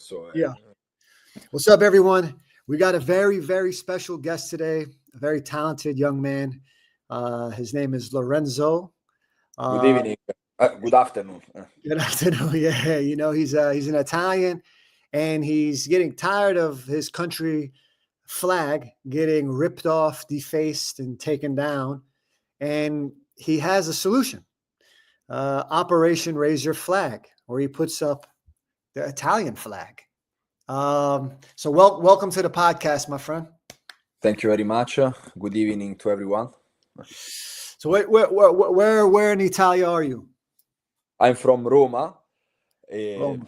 So Yeah. What's up, everyone? We got a very, very special guest today, a very talented young man. His name is Lorenzo. good evening, good afternoon. Good afternoon. Yeah, he's an Italian, and he's getting tired of his country flag getting ripped off, defaced, and taken down. And he has a solution. Operation Raise Your Flag, where he puts up the Italian flag. So welcome to the podcast, my friend. Thank you very much. Good evening to everyone. So where in Italia are you? I'm from Roma. Rome.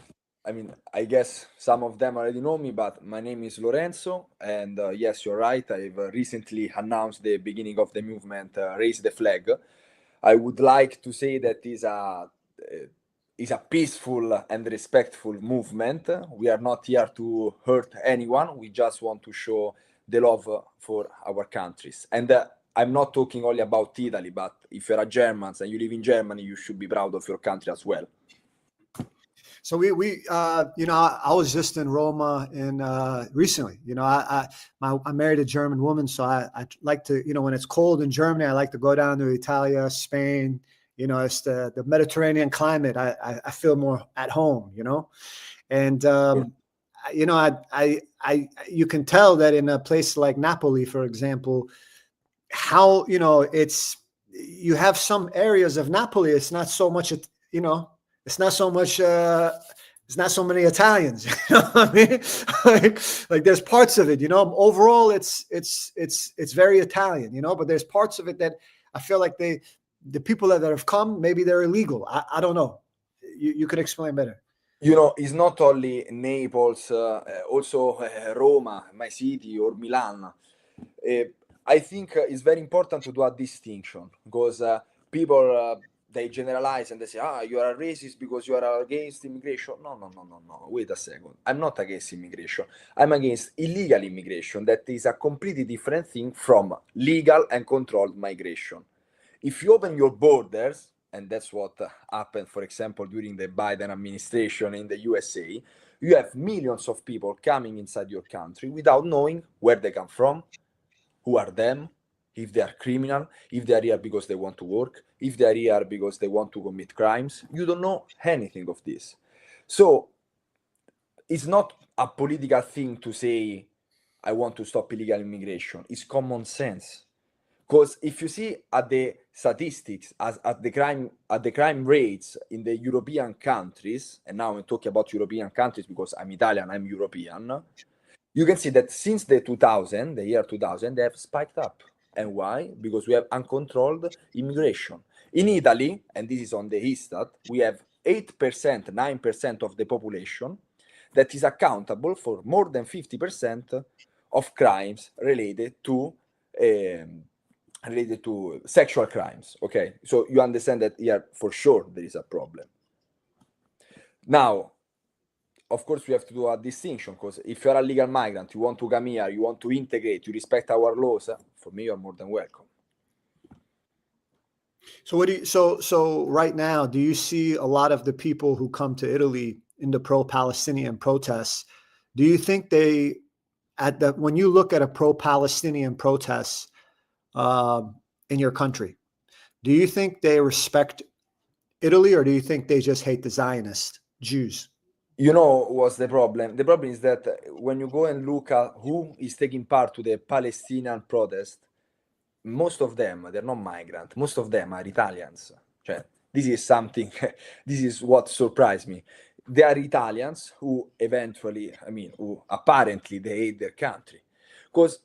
I guess some of them already know me, but my name is Lorenzo. And yes, you're right. I've recently announced the beginning of the movement, Raise the Flag. I would like to say that is a peaceful and respectful movement. We are not here to hurt anyone. We just want to show the love for our countries. And I'm not talking only about Italy, but if you're a German and you live in Germany, you should be proud of your country as well. So I was just in Roma recently. I married a German woman, so I like to, when it's cold in Germany, I like to go down to Italia, Spain. It's the Mediterranean climate. I feel more at home. And you can tell that in a place like Napoli, for example, how you have some areas of Napoli. It's not so much, it's not so much. It's not so many Italians. You know what I mean? Like there's parts of it. Overall, it's very Italian. But there's parts of it that I feel like the people that have come, maybe they're illegal. I don't know. You could explain better. It's not only Naples, also Roma, my city, or Milan. I think it's very important to do a distinction because people they generalize and they say, you are a racist because you are against immigration. No. Wait a second. I'm not against immigration. I'm against illegal immigration. That is a completely different thing from legal and controlled migration. If you open your borders, and that's what happened, for example, during the Biden administration in the USA, you have millions of people coming inside your country without knowing where they come from, who are them, if they are criminal, if they are here because they want to work, if they are here because they want to commit crimes. You don't know anything of this. So it's not a political thing to say, I want to stop illegal immigration. It's common sense. Because if you see at the statistics, at the crime rates in the European countries, and now I'm talking about European countries because I'm Italian, I'm European, you can see that since the year 2000, they have spiked up. And why? Because we have uncontrolled immigration. In Italy, and this is on the Istat, we have 8%, 9% of the population that is accountable for more than 50% of crimes related to sexual crimes. Okay, so you understand that here for sure there is a problem. Now, of course, we have to do a distinction because if you're a legal migrant, you want to come here, you want to integrate, you respect our laws, for me, you're more than welcome. So so right now, do you see a lot of the people who come to Italy in the pro-Palestinian protests? Do you think when you look at a pro-Palestinian protest in your country, do you think they respect Italy or do you think they just hate the Zionist Jews? What's the problem? The problem is that when you go and look at who is taking part to the Palestinian protest, most of them, they're not migrants. Most of them are Italians. This is something, this is what surprised me. They are Italians who who apparently they hate their country. Because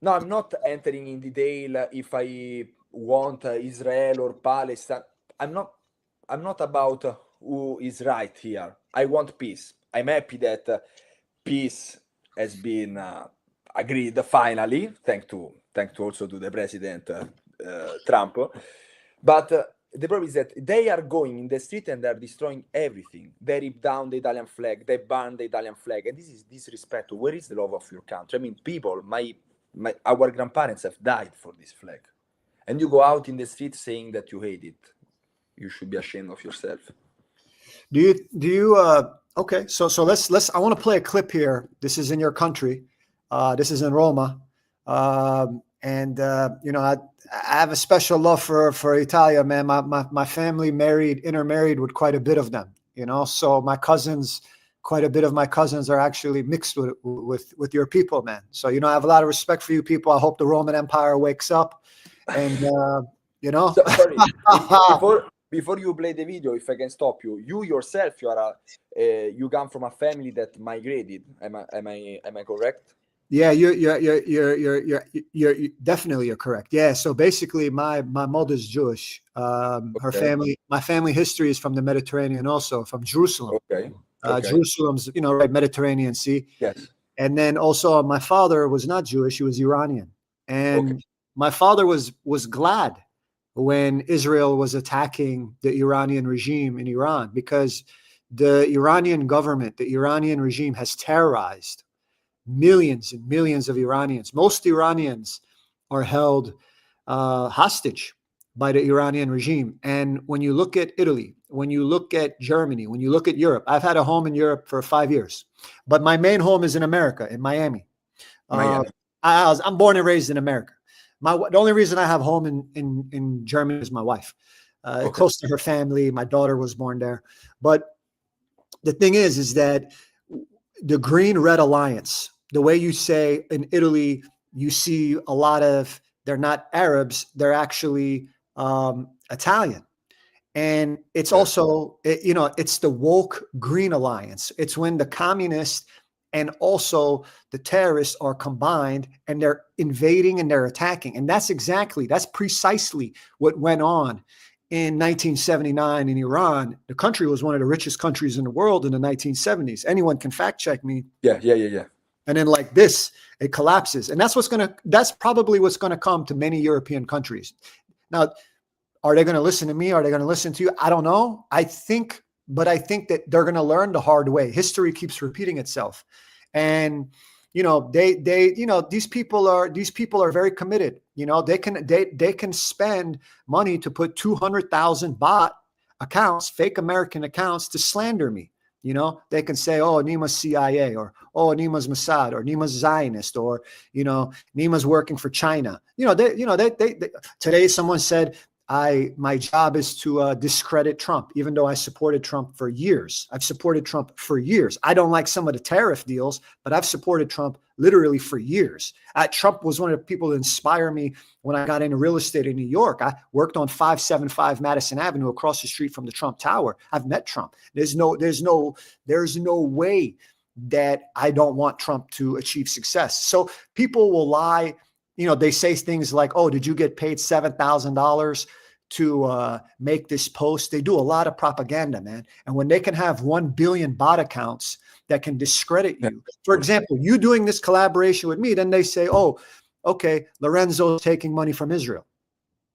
now I'm not entering in detail if I want Israel or Palestine. I'm not about who is right here. I want peace. I'm happy that peace has been agreed finally, thanks to also to the president Trump. But the problem is that they are going in the street and they're destroying everything. They rip down the Italian flag. They burn the Italian flag, and this is disrespectful. Where is the love of your country? People, our grandparents have died for this flag, and you go out in the street saying that you hate it. You should be ashamed of yourself. Do you Okay, so let's. I want to play a clip here. This is in your country. This is in Roma, and you know, I have a special love for Italia, man. My family intermarried with quite a bit of them. You know, so my cousins, quite a bit of my cousins are actually mixed with your people, man. So you know, I have a lot of respect for you people. I hope the Roman Empire wakes up, and you know. So, sorry, before you play the video, if I can stop you, you yourself, you come from a family that migrated. Am I correct? Yeah, you're definitely you're correct. Yeah, so basically, my mother's Jewish. Her family, my family history is from the Mediterranean, also from Jerusalem. Okay. Jerusalem's, you know, right, Mediterranean Sea. Yes. And then also, my father was not Jewish; he was Iranian, and my father was glad when Israel was attacking the Iranian regime in Iran, because the Iranian government, the Iranian regime, has terrorized millions and millions of Iranians. Most Iranians are held hostage by the Iranian regime. And when you look at Italy, when you look at Germany, when you look at Europe, I've had a home in Europe for 5 years, but my main home is in America, in Miami. I'm born and raised in America. The only reason I have home in Germany is my wife, close to her family. My daughter was born there. But the thing is that the Green-Red Alliance, the way you say in Italy, you see a lot of, they're not Arabs, they're actually Italian. And it's also, you know, it's the woke Green Alliance. It's when the communists and also the terrorists are combined and they're invading and they're attacking. And that's precisely what went on in 1979 in Iran. The country was one of the richest countries in the world in the 1970s. Anyone can fact check me. Yeah. And then like this, it collapses. And that's probably what's going to come to many European countries. Now, are they going to listen to me? Are they going to listen to you? I don't know. I think that they're going to learn the hard way. History keeps repeating itself. And, you know, these people are very committed. You know, they can spend money to put 200,000 bot accounts, fake American accounts, to slander me. You know, they can say, oh, Nima's CIA, or, oh, Nima's Mossad, or Nima's Zionist, or, you know, Nima's working for China. Today someone said, my job is to discredit Trump, even though I supported Trump for years. I've supported Trump for years. I don't like some of the tariff deals, but I've supported Trump literally for years. Trump was one of the people that inspired me when I got into real estate in New York. I worked on 575 Madison Avenue across the street from the Trump Tower. I've met Trump. There's no way that I don't want Trump to achieve success. So people will lie. You know, they say things like, oh, did you get paid $7,000 to make this post? They do a lot of propaganda, man. And when they can have 1 billion bot accounts that can discredit you, for example, you doing this collaboration with me, then they say, oh, okay, Lorenzo's taking money from Israel.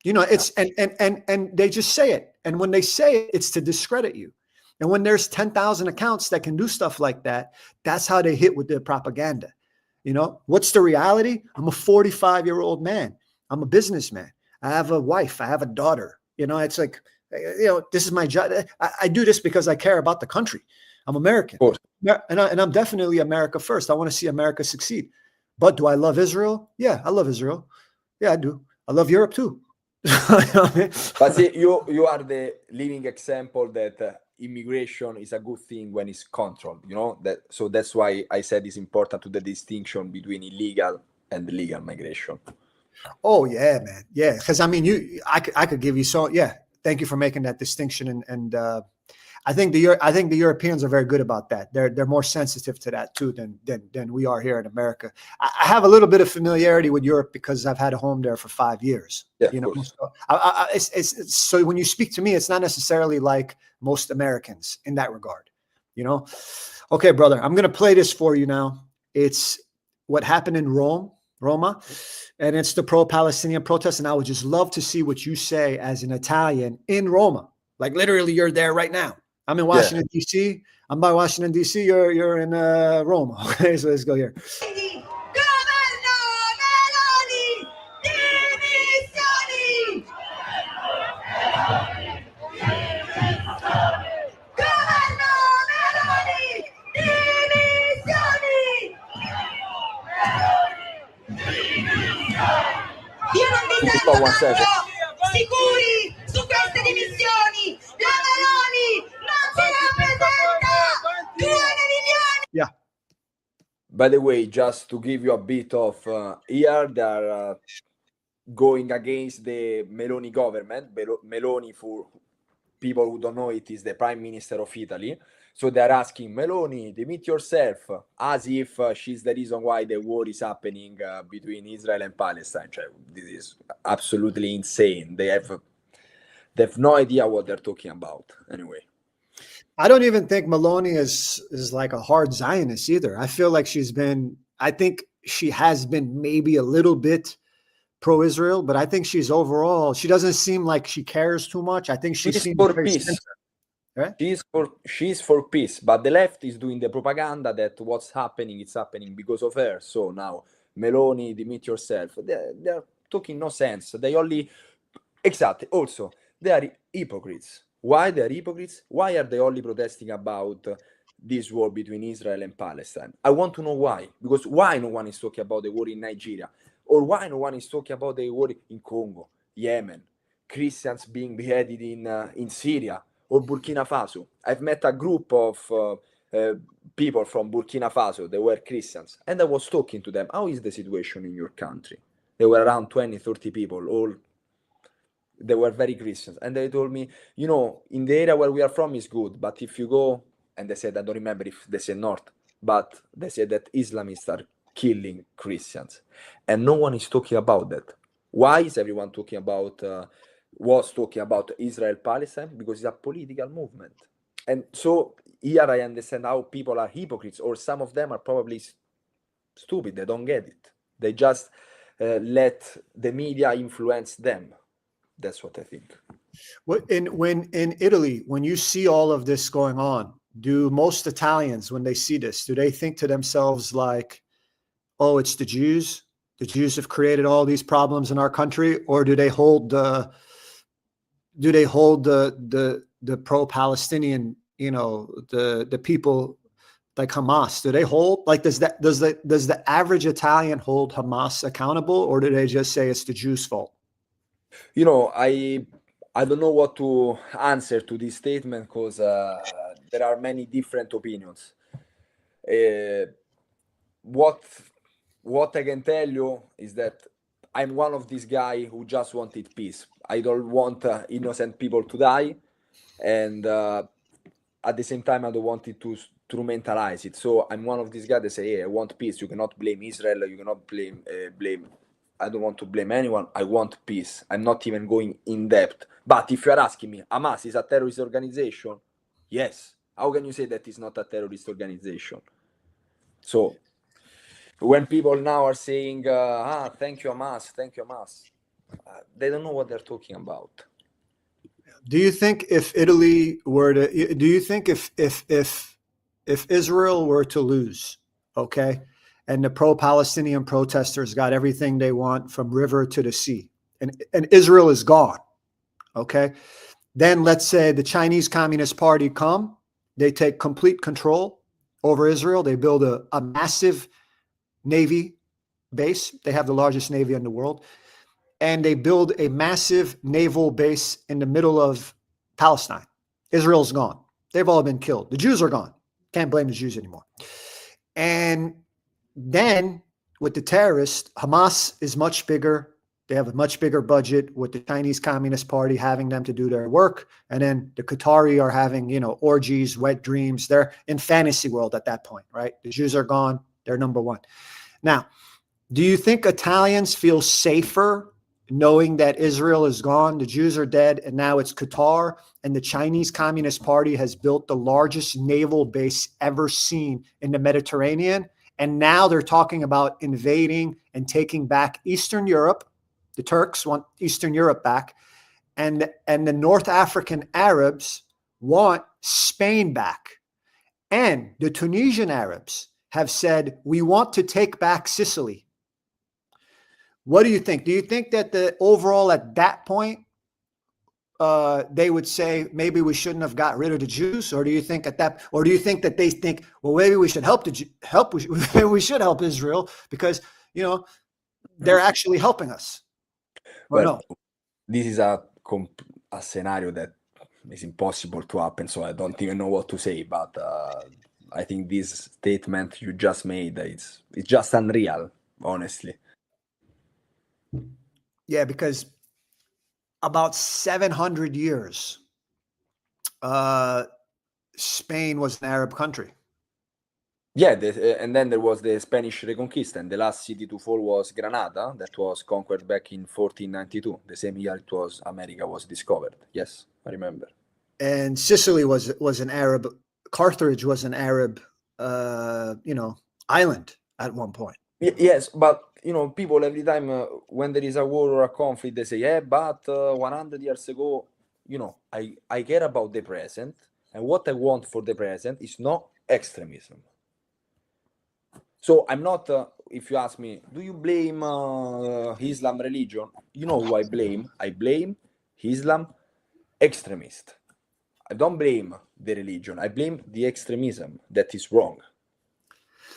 You know, it's, and they just say it. And when they say it, it's to discredit you. And when there's 10,000 accounts that can do stuff like that, that's how they hit with their propaganda. You know, what's the reality? I'm a 45-year-old man. I'm a businessman. I have a wife. I have a daughter. You know, it's like, you know, this is my job. I do this because I care about the country. I'm American. And I'm definitely America first. I want to see America succeed. But do I love Israel? Yeah, I love Israel. Yeah, I do. I love Europe too. But see, you are the living example that immigration is a good thing when it's controlled, you know, so that's why I said it's important to the distinction between illegal and legal migration. Oh yeah, man. Yeah. Because I mean, I could give you thank you for making that distinction. And I think the Europeans are very good about that. They're more sensitive to that too than we are here in America. I have a little bit of familiarity with Europe because I've had a home there for 5 years. Yeah, you know, so when you speak to me, it's not necessarily like most Americans in that regard. You know. Okay, brother, I'm gonna play this for you now. It's what happened in Roma, and it's the pro-Palestinian protest. And I would just love to see what you say as an Italian in Roma. Like literally, you're there right now. I'm in Washington, D.C. I'm by Washington, D.C. You're in Roma. Okay, so let's go here. stop 1 second. Sicuri su queste dimissioni. La Meloni non si rappresenta. 2 milioni. Yeah. By the way, just to give you a bit of here, they are going against the Meloni government. Meloni, for people who don't know, it is the Prime Minister of Italy. So they're asking Meloni, demit yourself, as if she's the reason why the war is happening between Israel and Palestine. This is absolutely insane. They have no idea what they're talking about. Anyway, I don't even think Meloni is like a hard Zionist either. I feel like I think she has been maybe a little bit pro-Israel, but I think she doesn't seem like she cares too much. I think she's for peace. Right? She's for peace, but the left is doing the propaganda that what's happening, it's happening because of her. So now, Meloni, demit yourself. They're talking no sense. They only... Exactly. Also, they are hypocrites. Why they are hypocrites? Why are they only protesting about this war between Israel and Palestine? I want to know why. Because why no one is talking about the war in Nigeria? Or why no one is talking about the war in Congo, Yemen, Christians being beheaded in Syria or Burkina Faso? I've met a group of people from Burkina Faso. They were Christians. And I was talking to them. How is the situation in your country? There were around 20, 30 people. All they were very Christians. And they told me, in the area where we are from is good. But if you go, and they said, I don't remember if they said north, but they said that Islamists are killing Christians. And no one is talking about that. Why is everyone talking about Israel-Palestine? Because it's a political movement. And so here I understand how people are hypocrites, or some of them are probably stupid. They don't get it. They just let the media influence them. That's what I think. When in Italy, when you see all of this going on, do most Italians, when they see this, do they think to themselves like, oh, it's the Jews? The Jews have created all these problems in our country, or do they hold the pro-Palestinian, the people like Hamas? Do they hold, like, does the average Italian hold Hamas accountable, or do they just say it's the Jews' fault? I don't know what to answer to this statement, because there are many different opinions. What I can tell you is that I'm one of these guys who just wanted peace. I don't want innocent people to die, and at the same time, I don't want it to instrumentalize it. So I'm one of these guys that say, hey, I want peace. You cannot blame Israel. You cannot blame. I don't want to blame anyone. I want peace. I'm not even going in depth. But if you are asking me, Hamas is a terrorist organization? Yes. How can you say that it's not a terrorist organization? So when people now are saying, thank you, Hamas, they don't know what they're talking about. Do you think if Italy were to, do you think if Israel were to lose, okay, and the pro-Palestinian protesters got everything they want from river to the sea, and Israel is gone, okay, then let's say the Chinese Communist Party they take complete control over Israel. They build a massive Navy base. They have the largest Navy in the world. And they build a massive naval base in the middle of Palestine. Israel's gone. They've all been killed. The Jews are gone. Can't blame the Jews anymore. And then with the terrorists, Hamas is much bigger. They have a much bigger budget, with the Chinese Communist Party having them to do their work. And then the Qatari are having, orgies, wet dreams. They're in fantasy world at that point, right? The Jews are gone. They're number one. Now, do you think Italians feel safer knowing that Israel is gone, the Jews are dead, and now it's Qatar, and the Chinese Communist Party has built the largest naval base ever seen in the Mediterranean, and now they're talking about invading and taking back Eastern Europe? The Turks want Eastern Europe back, and the North African Arabs want Spain back, and the Tunisian Arabs have said, we want to take back Sicily. What do you think? Do you think that the overall at that point, they would say maybe we shouldn't have got rid of the Jews, or do you think that they think, well, maybe we should we should help Israel because they're actually helping us? Or no? This is a scenario that is impossible to happen, so I don't even know what to say, but I think this statement you just made, it's just unreal, honestly. Yeah, because about 700 years, Spain was an Arab country. Yeah, and then there was the Spanish Reconquista, and the last city to fall was Granada, that was conquered back in 1492, the same year it was America was discovered. Yes, I remember. And Sicily was an Arab. Carthage was an Arab, island at one point. Yes, but people every time when there is a war or a conflict, they say, "Yeah, but 100 years ago, I care about the present, and what I want for the present is not extremism." So I'm not. If you ask me, do you blame Islam religion? You know who I blame? I blame Islam extremist. I don't blame the religion. I blame the extremism that is wrong.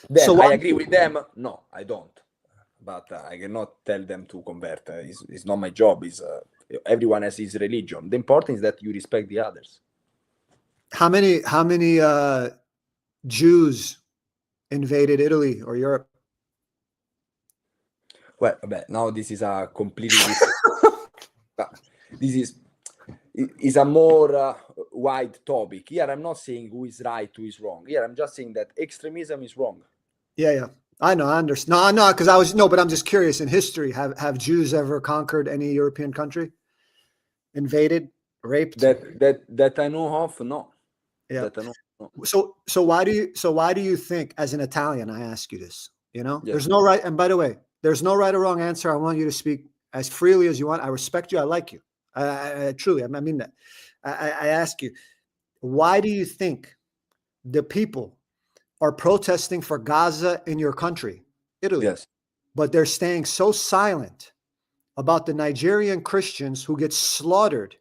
Then So I agree with them. No, I don't. But I cannot tell them to convert. It's not my job. Everyone has his religion. The important is that you respect the others. How many Jews invaded Italy or Europe? Well, now this is a completely different. This is a more wide topic. Here, I'm not saying who is right, who is wrong. Here, I'm just saying that extremism is wrong. Yeah. I know, I understand. No, because but I'm just curious. In history, have Jews ever conquered any European country? Invaded, raped? That I know of, no. Yeah. That I know, no. So why do you think, as an Italian, I ask you this? Yes. There's no right. And by the way, there's no right or wrong answer. I want you to speak as freely as you want. I respect you. I like you. I truly, I mean that. I ask you, why do you think the people are protesting for Gaza in your country, Italy? Yes. But they're staying so silent about the Nigerian Christians who get slaughtered.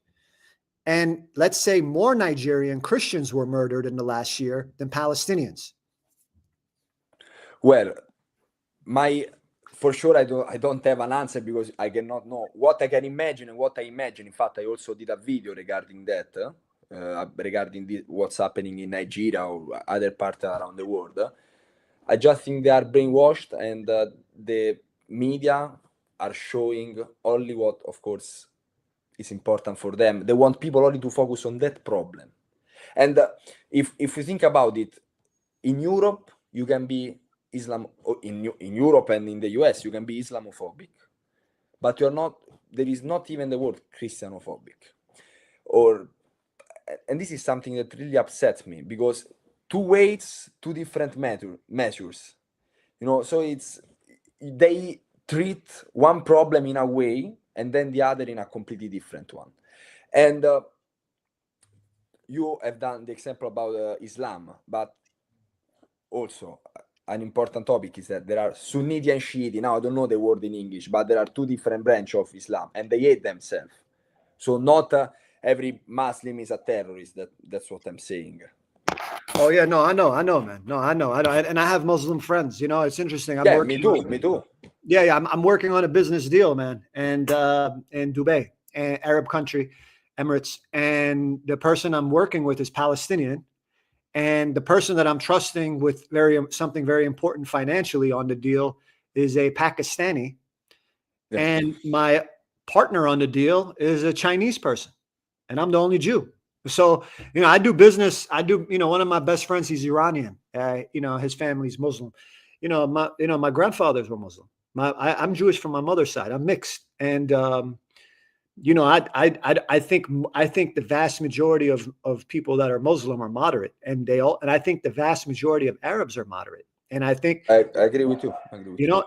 And let's say more Nigerian Christians were murdered in the last year than Palestinians. Well, for sure, I don't have an answer because I cannot know what I can imagine and what I imagine. In fact, I also did a video regarding that, regarding what's happening in Nigeria or other parts around the world. I just think they are brainwashed, and the media are showing only what, of course, is important for them. They want people only to focus on that problem. And if you think about it, in Europe, you can be in Europe and in the US, you can be Islamophobic, but you're not. There is not even the word Christianophobic, and this is something that really upsets me because two weights, two different measures. So they treat one problem in a way and then the other in a completely different one. And you have done the example about Islam, but also an important topic is that there are Sunniti and Shiite. Now, I don't know the word in English, but there are two different branches of Islam, and they hate themselves. So not every Muslim is a terrorist. That's what I'm saying. Oh yeah, no, I know, man. No, I know, and I have Muslim friends. It's interesting. Me too. Yeah. I'm working on a business deal, man, and in Dubai, an Arab country, Emirates, and the person I'm working with is Palestinian. And the person that I'm trusting with something very important financially on the deal is a Pakistani. Yeah. And my partner on the deal is a Chinese person, and I'm the only Jew. So, I do business. One of my best friends, he's Iranian. His family's Muslim. My grandfathers were Muslim. I'm Jewish from my mother's side. I'm mixed. And, I think the vast majority of people that are Muslim are moderate, and I think the vast majority of Arabs are moderate. And I think I agree with you.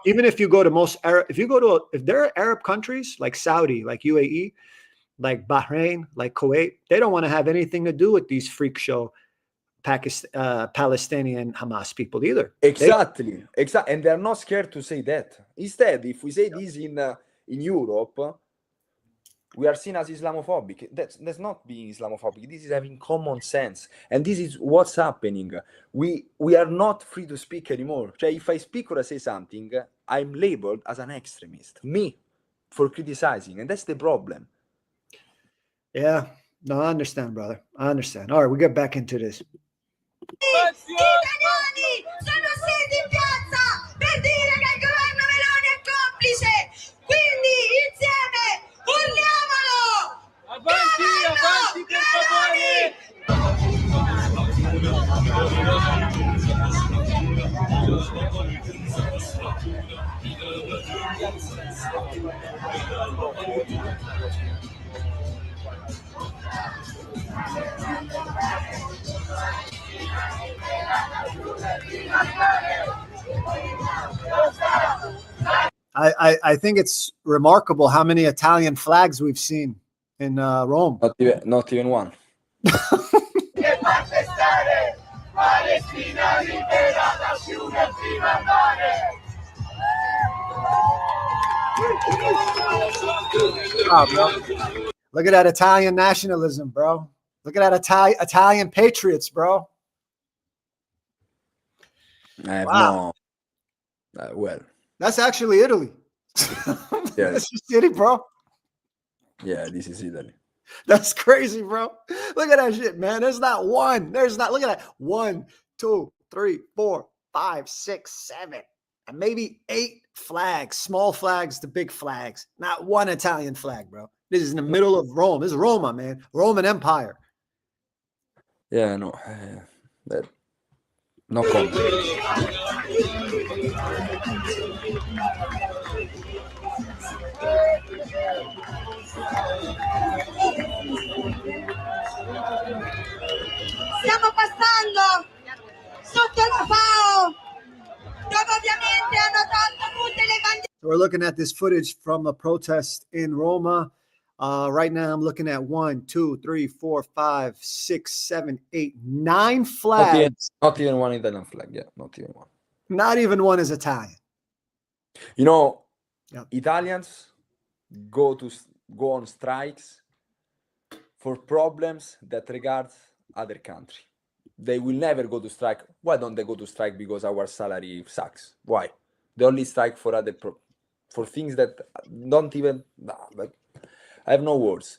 Even if you go to if there are Arab countries like Saudi, like UAE, like Bahrain, like Kuwait, they don't want to have anything to do with these freak show Palestinian Hamas people either. Exactly. And they're not scared to say that. Instead, if we say this in Europe, we are seen as Islamophobic. That's not being Islamophobic. This is having common sense. And this is what's happening. We are not free to speak anymore. If I speak or I say something, I'm labeled as an extremist. Me. for criticizing, and that's the problem. Yeah. No, I understand, brother. I understand. All right, we get back into this. Gli italiani sono scesi in piazza per dire che il governo Meloni è complice. Quindi insieme urliamolo! Avanti, avanti, per favore! I think it's remarkable how many Italian flags we've seen in Rome. Not even one. Che parte stare, Palestina liberata più nel primo andare. Oh, bro. Look at that Italian nationalism, bro. Look at that Italian patriots, bro. I have Wow. no. Well, That's actually Italy. Yeah. That's just Italy, bro. yeah, this is Italy. That's crazy, bro. Look at that shit, man. There's not one. There's not. Look at that. 1, 2, 3, 4, 5, 6, 7, and maybe 8 flags, small flags to big flags. Not one Italian flag, bro. This is in the middle of Rome. This is Roma, man. Roman Empire. Yeah, no. That, no comment. Stiamo passando sotto la FAO, dove ovviamente hanno tolto tutte le bandiere. So we're looking at this footage from a protest in Roma. Right now, I'm looking at 1, 2, 3, 4, 5, 6, 7, 8, 9 flags. Not even one Italian flag. Yeah, not even one. Not even one is Italian. You know, Yeah. Italians go on strikes for problems that regards other country. They will never go to strike. Why don't they go to strike? Because our salary sucks. Why? They only strike for for things that don't even. Nah, but I have no words.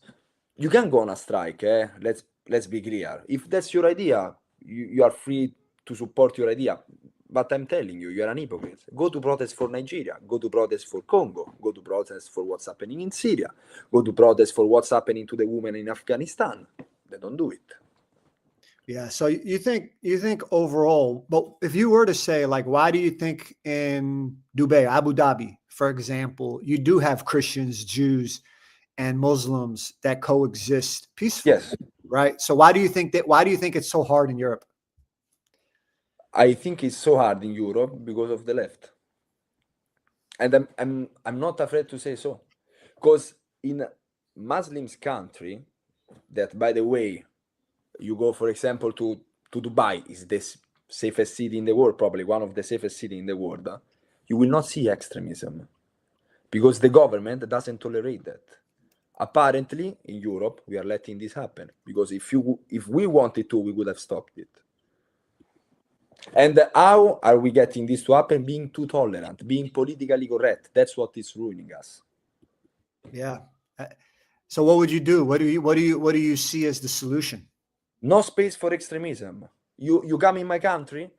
You can go on a strike. Let's be clear. If that's your idea, you are free to support your idea. But I'm telling you, you're an hypocrite. Go to protest for Nigeria. Go to protest for Congo. Go to protest for what's happening in Syria. Go to protest for what's happening to the women in Afghanistan. They don't do it. Yeah. So you think overall, but if you were to say, like, why do you think in Dubai, Abu Dhabi, for example, you do have Christians, Jews, and Muslims that coexist peacefully? Yes. Right. So why do you think it's so hard in Europe? I think it's so hard in Europe because of the left. And I'm not afraid to say so. Because in Muslims country, that, by the way, you go, for example, to Dubai, is the safest city in the world, probably one of the safest cities in the world, you will not see extremism. Because the government doesn't tolerate that. Apparently, in Europe, we are letting this happen. Because if we wanted to, we would have stopped it. And how are we getting this to happen? Being too tolerant, being politically correct. That's what is ruining us. Yeah. So what would you do? What do you see as the solution? No space for extremism. You come in my country,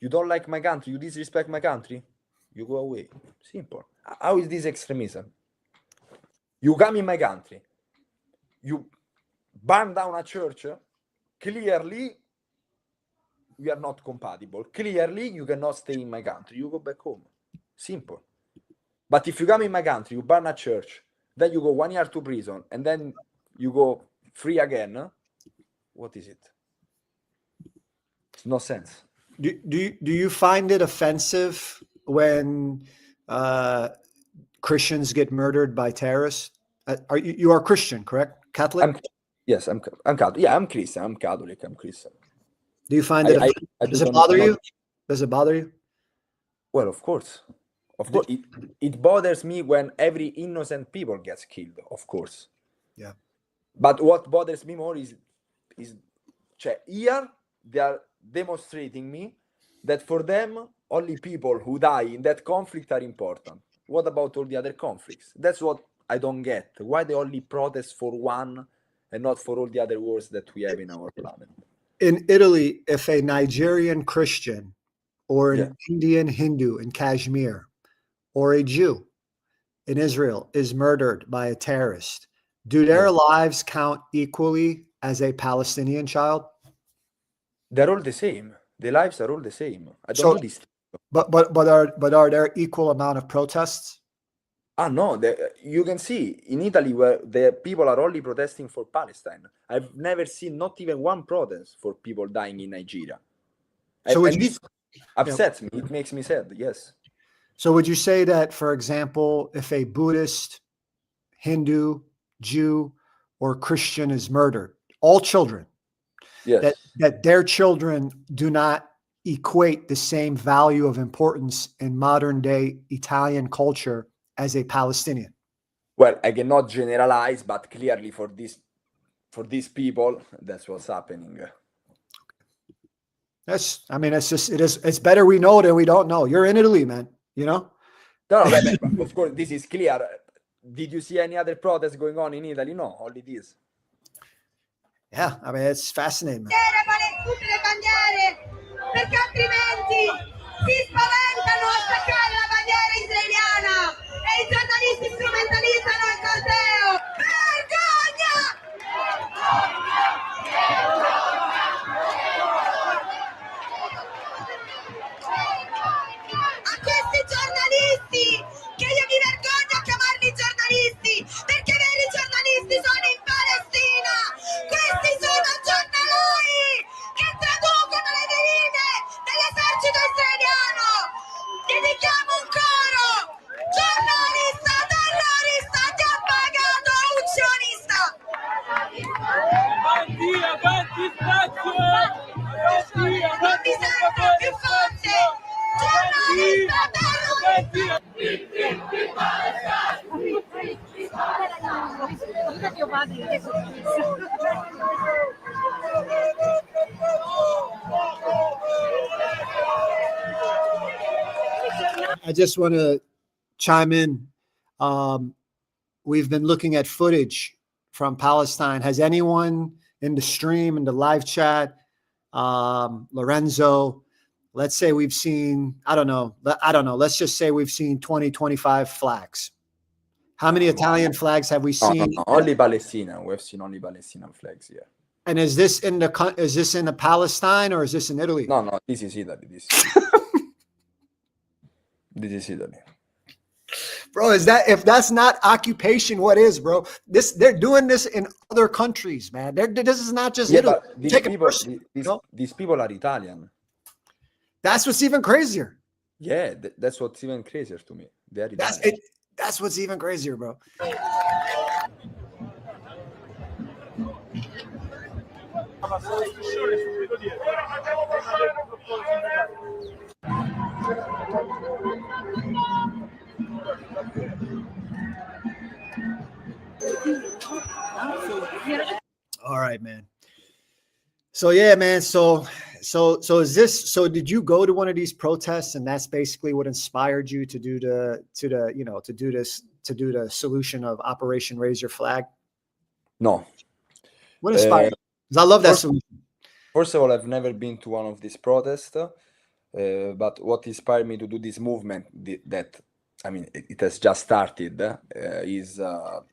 you don't like my country, you disrespect my country, you go away. Simple. How is this extremism? You come in my country, you burn down a church, clearly we are not compatible. Clearly you cannot stay in my country. You go back home. Simple. But if you come in my country, you burn a church, then you go 1 year to prison, and then you go free again, what is it? It's no sense. Do you find it offensive when Christians get murdered by terrorists? You are Christian, correct? Catholic? Yes, I'm Catholic. Yeah, I'm Christian. I'm Catholic. I'm Christian. Do you find it? Does it bother you? Does it bother you? Well, of course. Of course, it bothers me when every innocent people gets killed. Of course. Yeah. But what bothers me more is here they are demonstrating me that for them only people who die in that conflict are important. What about all the other conflicts? That's what I don't get why they only protest for one and not for all the other wars that we have in our planet. In Italy, if a Nigerian Christian or an Yeah. Indian Hindu in Kashmir or a Jew in Israel is murdered by a terrorist, do their lives count equally as a Palestinian child? They're all the same. The lives are all the same. I don't So- do this. But are there equal amount of protests? No, you can see in Italy where the people are only protesting for Palestine. I've never seen not even one protest for people dying in Nigeria. So would and you- this upsets me. It makes me sad. Yes. So would you say that, for example, if a Buddhist, Hindu, Jew, or Christian is murdered, all children, Yes. that their children do not equate the same value of importance in modern day Italian culture as a Palestinian? Well, I cannot generalize, but clearly for these people, that's what's happening. It's better we know than we don't know. You're in Italy, man, you know? No, but of course, this is clear. Did you see any other protests going on in Italy? No, only this. Yeah, I mean, it's fascinating, man. Tutte le bandiere, perché altrimenti si spaventano a staccare la bandiera israeliana e i giornalisti strumentalizzano il corteo. Vergogna! A questi giornalisti, che io mi vergogno a chiamarli giornalisti, perché i veri giornalisti sono in Palestina. Questi sono giornalai che traducono le veline dell'esercito israeliano. Dedichiamo un coro. Giornalista, terrorista, ti ha pagato un sionista. Avanti, avanti, spazio! Avanti, Non avanti, mi sento più forte. Giornalista, terrorista. I just want to chime in. We've been looking at footage from Palestine. Has anyone in the stream, in the live chat, Lorenzo, let's say we've seen, I don't know, let's just say we've seen 20, 25 flags. How many Italian flags have we seen? No, only Palestinian. We've seen only Palestinian flags here. And is this in the Palestine or is this in Italy? No, this is Italy. This is Italy. Bro, if that's not occupation, what is, bro? They're doing this in other countries, man. This is not just Italy. But these Take it people, personally, these people are Italian. That's what's even crazier. Yeah, that's what's even crazier to me. They are Italian. That's what's even crazier, bro. All right, man. So yeah, man. So is this? So did you go to one of these protests, and that's basically what inspired you to do the solution of Operation Raise Your Flag? No. What inspired? Because I love that solution. First of all, I've never been to one of these protests, but what inspired me to do this movement, that I mean, it has just started, is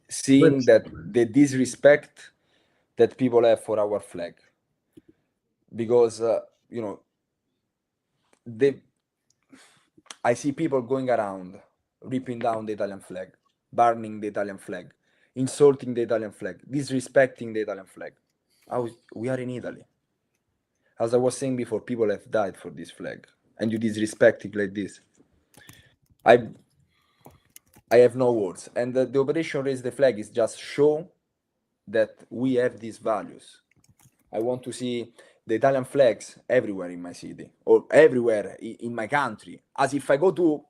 seeing that the disrespect that people have for our flag. Because I see people going around ripping down the Italian flag, burning the Italian flag, insulting the Italian flag, disrespecting the Italian flag. We are in Italy. As I was saying before, people have died for this flag, and you disrespect it like this. I have no words. And the Operation Raise the Flag is just show that we have these values. I want to see the Italian flags everywhere in my city or everywhere in my country. As if I go to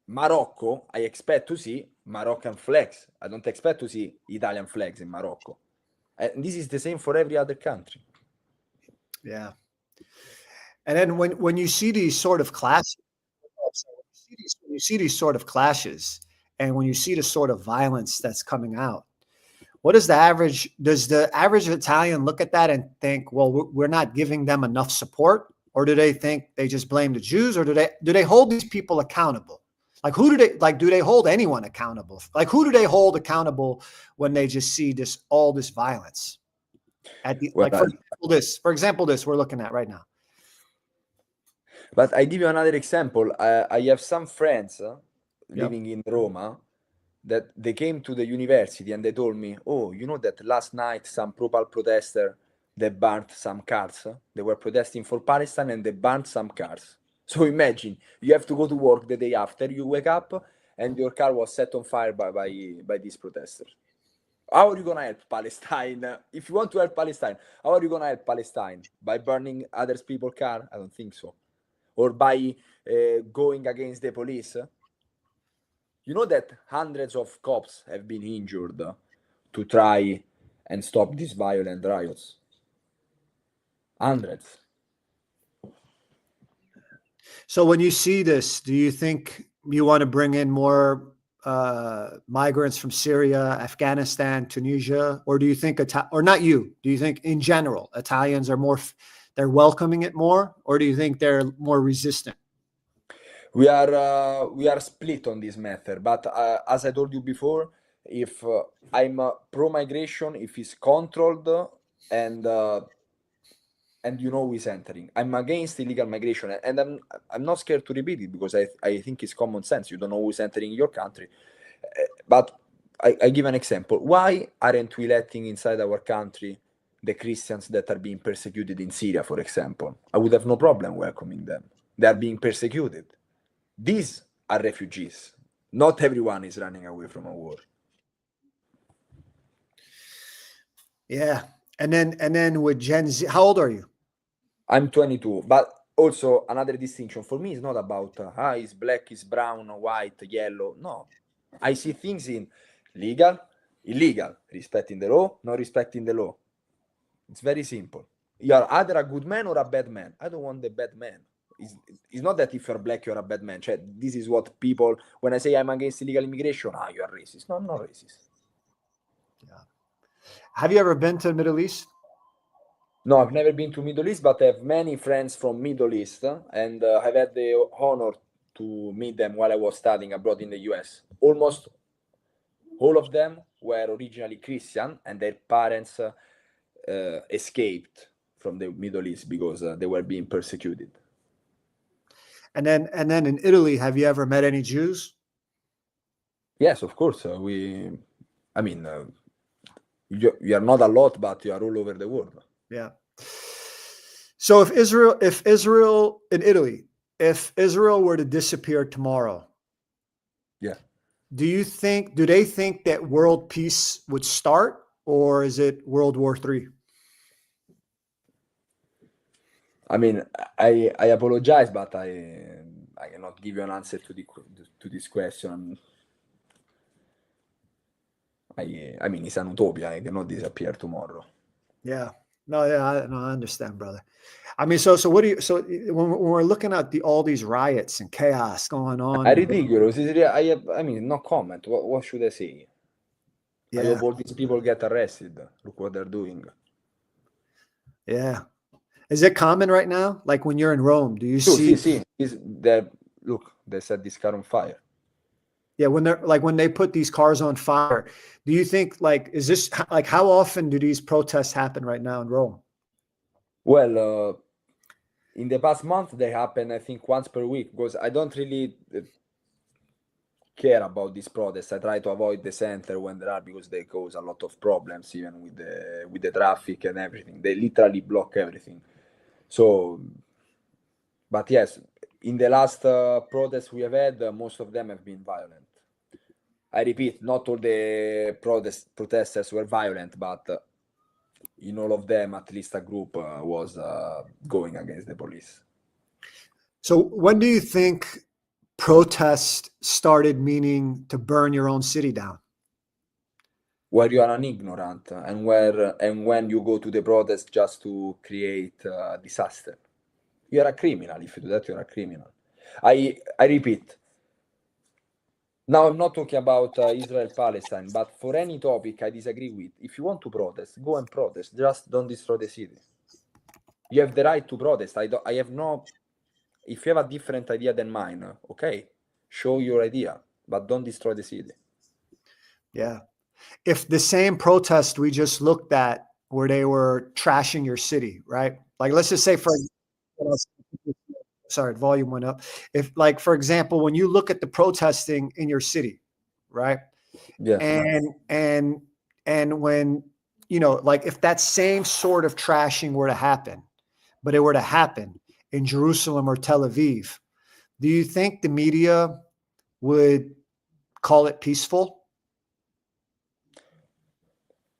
Morocco, I expect to see Moroccan flags. I don't expect to see Italian flags in Morocco. And this is the same for every other country. Yeah. And then when you see these sort of clashes, and when you see the sort of violence that's coming out, does the average Italian look at that and think, well, we're not giving them enough support? Or do they think they just blame the Jews? Or do they hold these people accountable? Like, do they hold anyone accountable? Like, who do they hold accountable when they just see all this violence? For example, this we're looking at right now. But I give you another example. I have some friends living in Roma that they came to the university and they told me, oh, you know that last night some pro-Pal protester, they burnt some cars. They were protesting for Palestine and they burnt some cars. So imagine, you have to go to work the day after, you wake up and your car was set on fire by these protesters. How are you going to help Palestine? If you want to help Palestine, how are you going to help Palestine? By burning other people's car? I don't think so. Or by going against the police? You know that hundreds of cops have been injured to try and stop these violent riots. Hundreds. So when you see this, do you think you want to bring in more migrants from Syria, Afghanistan, Tunisia, or do you think or not you? Do you think in general Italians are they're welcoming it more, or do you think they're more resistant? We are split on this matter, but as I told you before, if I'm pro-migration, if it's controlled and you know who is entering. I'm against illegal migration, and I'm not scared to repeat it because I think it's common sense. You don't know who's entering your country. But I give an example. Why aren't we letting inside our country the Christians that are being persecuted in Syria, for example? I would have no problem welcoming them. They are being persecuted. These are refugees. Not everyone is running away from a war. Yeah. And then with Gen Z, how old are you? I'm 22, but also another distinction for me is not about is black, is brown, white, yellow. No, I see things in legal, illegal, respecting the law, not respecting the law. It's very simple. You are either a good man or a bad man. I don't want the bad man. It's not that if you're black, you're a bad man. This is what people, when I say I'm against illegal immigration, you are racist. No, I'm not racist. Yeah. Have you ever been to the Middle East? No, I've never been to Middle East, but I have many friends from Middle East, and I've had the honor to meet them while I was studying abroad in the US. Almost all of them were originally Christian, and their parents escaped from the Middle East because they were being persecuted. And then in Italy, have you ever met any Jews? Yes, of course. You are not a lot, but you are all over the world. Yeah. So if Israel were to disappear tomorrow, yeah, do they think that world peace would start, or is it World War III? I mean, I apologize, but I cannot give you an answer to this question. I mean, it's an utopia. It cannot disappear tomorrow. Yeah. No, yeah, I understand, brother. I mean, so what do you? So when we're looking at all these riots and chaos going on, ridiculous. I mean, no comment. What should I say? Yeah. I hope all these people get arrested. Look what they're doing. Yeah. Is it common right now? Like when you're in Rome, do you see? Look, they set this car on fire. Yeah, when they put these cars on fire, do you think is this how often do these protests happen right now in Rome? Well, in the past month they happen, I think, once per week, because I don't really care about these protests. I try to avoid the center when there are, because they cause a lot of problems, even with the traffic and everything. They literally block everything. So, but yes, in the last protests we have had, most of them have been violent. I repeat, not all the protesters were violent, but in all of them, at least a group was going against the police. So when do you think protest started meaning to burn your own city down? Where you are an ignorant, and when you go to the protest just to create a disaster. You are a criminal. If you do that, you are a criminal. I repeat, Now, I'm not talking about Israel-Palestine, but for any topic I disagree with, if you want to protest, go and protest. Just don't destroy the city. You have the right to protest. I have no... If you have a different idea than mine, okay, show your idea, but don't destroy the city. Yeah. If the same protest we just looked at where they were trashing your city, right? Like, let's just say sorry, volume went up. If, like, for example, when you look at the protesting in your city, right? Yes. And when, you know, like if that same sort of trashing were to happen, but it were to happen in Jerusalem or Tel Aviv, do you think the media would call it peaceful?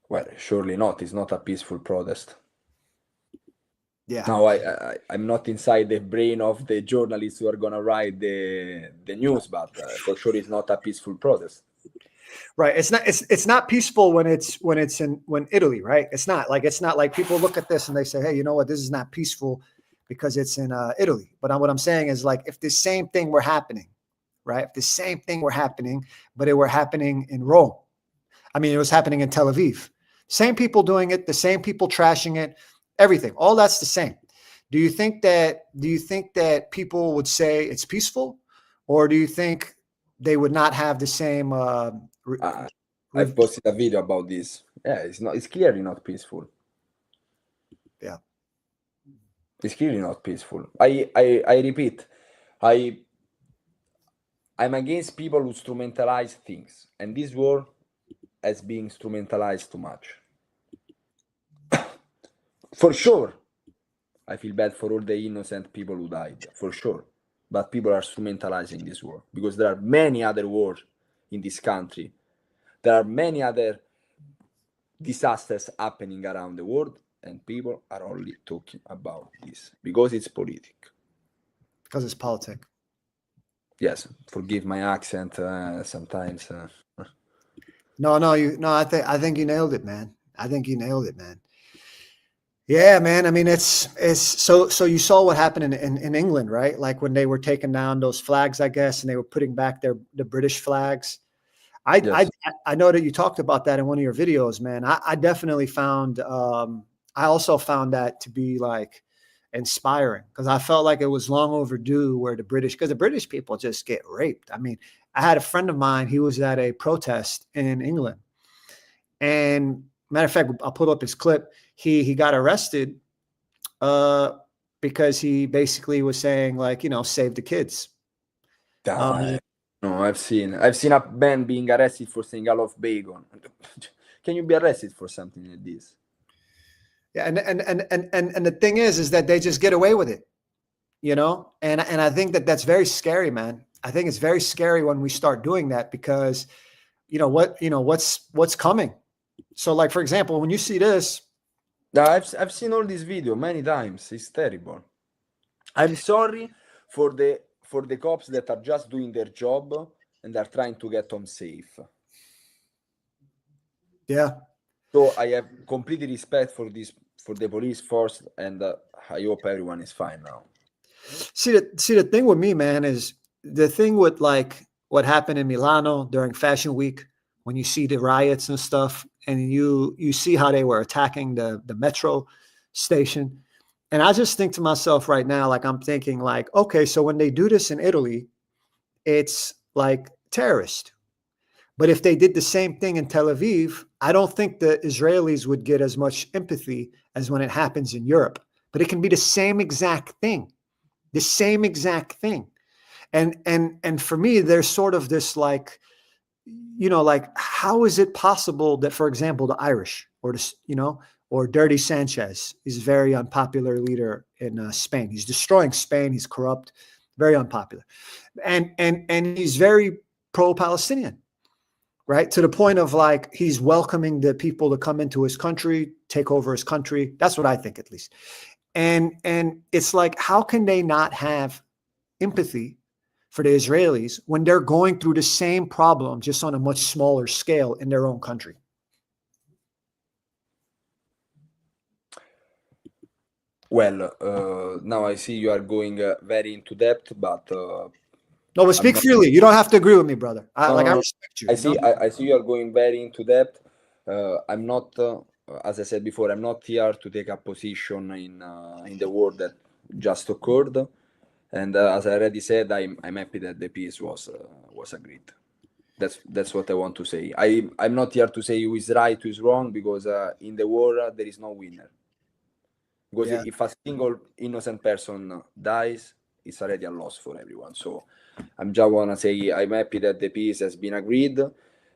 Well, surely not. It's not a peaceful protest. Yeah. Now, I'm not inside the brain of the journalists who are gonna write the news, but for sure it's not a peaceful protest. Right. It's not peaceful when Italy, right? It's not like people look at this and they say, hey, you know what, this is not peaceful because it's in Italy. But what I'm saying is, like, if the same thing were happening, right? If the same thing were happening, but it were happening in Rome. I mean, it was happening in Tel Aviv. Same people doing it, the same people trashing it, everything. All that's the same. Do you think that people would say it's peaceful, or do you think they would not have the same I've posted a video about this. Yeah, it's clearly not peaceful. Yeah. It's clearly not peaceful. I repeat, I'm against people who instrumentalize things, and this war has been instrumentalized too much. For sure, I feel bad for all the innocent people who died, for sure. But people are instrumentalizing this war because there are many other wars in this country. There are many other disasters happening around the world, and people are only talking about this because it's politic. Because it's politic. Yes, forgive my accent sometimes. I think you nailed it, man. Yeah, man. I mean, it's so you saw what happened in England, right? Like when they were taking down those flags, I guess, and they were putting back the British flags. Yes. I know that you talked about that in one of your videos, man. I definitely found I also found that to be like inspiring, because I felt like it was long overdue where because the British people just get raped. I mean, I had a friend of mine, he was at a protest in England, and matter of fact, I'll put up his clip. He got arrested because he basically was saying, like, you know, save the kids. No, I've seen a man being arrested for saying I love bacon. Can you be arrested for something like this? Yeah, and the thing is that they just get away with it, you know. And I think that's very scary, man. I think it's very scary when we start doing that, because what's coming. So, like, for example, when you see this, I've seen all these videos many times. It's terrible. I'm sorry for the cops that are just doing their job and are trying to get home safe. Yeah. So I have complete respect for the police force, and I hope everyone is fine now. See, the thing with me, man, is the thing with, like, what happened in Milano during Fashion Week, when you see the riots and stuff, and you see how they were attacking the metro station. And I just think to myself right now, like, I'm thinking, like, okay, so when they do this in Italy, it's like terrorist. But if they did the same thing in Tel Aviv, I don't think the Israelis would get as much empathy as when it happens in Europe. But it can be the same exact thing. The same exact thing. And for me, there's sort of this, like, you know, like, how is it possible that, for example, the Irish or Dirty Sanchez is a very unpopular leader in Spain. He's destroying Spain. He's corrupt, very unpopular. And he's very pro-Palestinian, right? To the point of, like, he's welcoming the people to come into his country, take over his country. That's what I think, at least. And it's like, how can they not have empathy for the Israelis when they're going through the same problem, just on a much smaller scale in their own country? Well, now I see you are going very into depth, but No, but speak freely. You don't have to agree with me, brother. I respect you. I see you are going very into depth. I'm not, as I said before, I'm not here to take a position in the war that just occurred. And as I already said, I'm happy that the peace was agreed. That's what I want to say. I'm not here to say who is right, who is wrong, because in the war there is no winner. Because if a single innocent person dies, it's already a loss for everyone. So I'm just gonna say I'm happy that the peace has been agreed.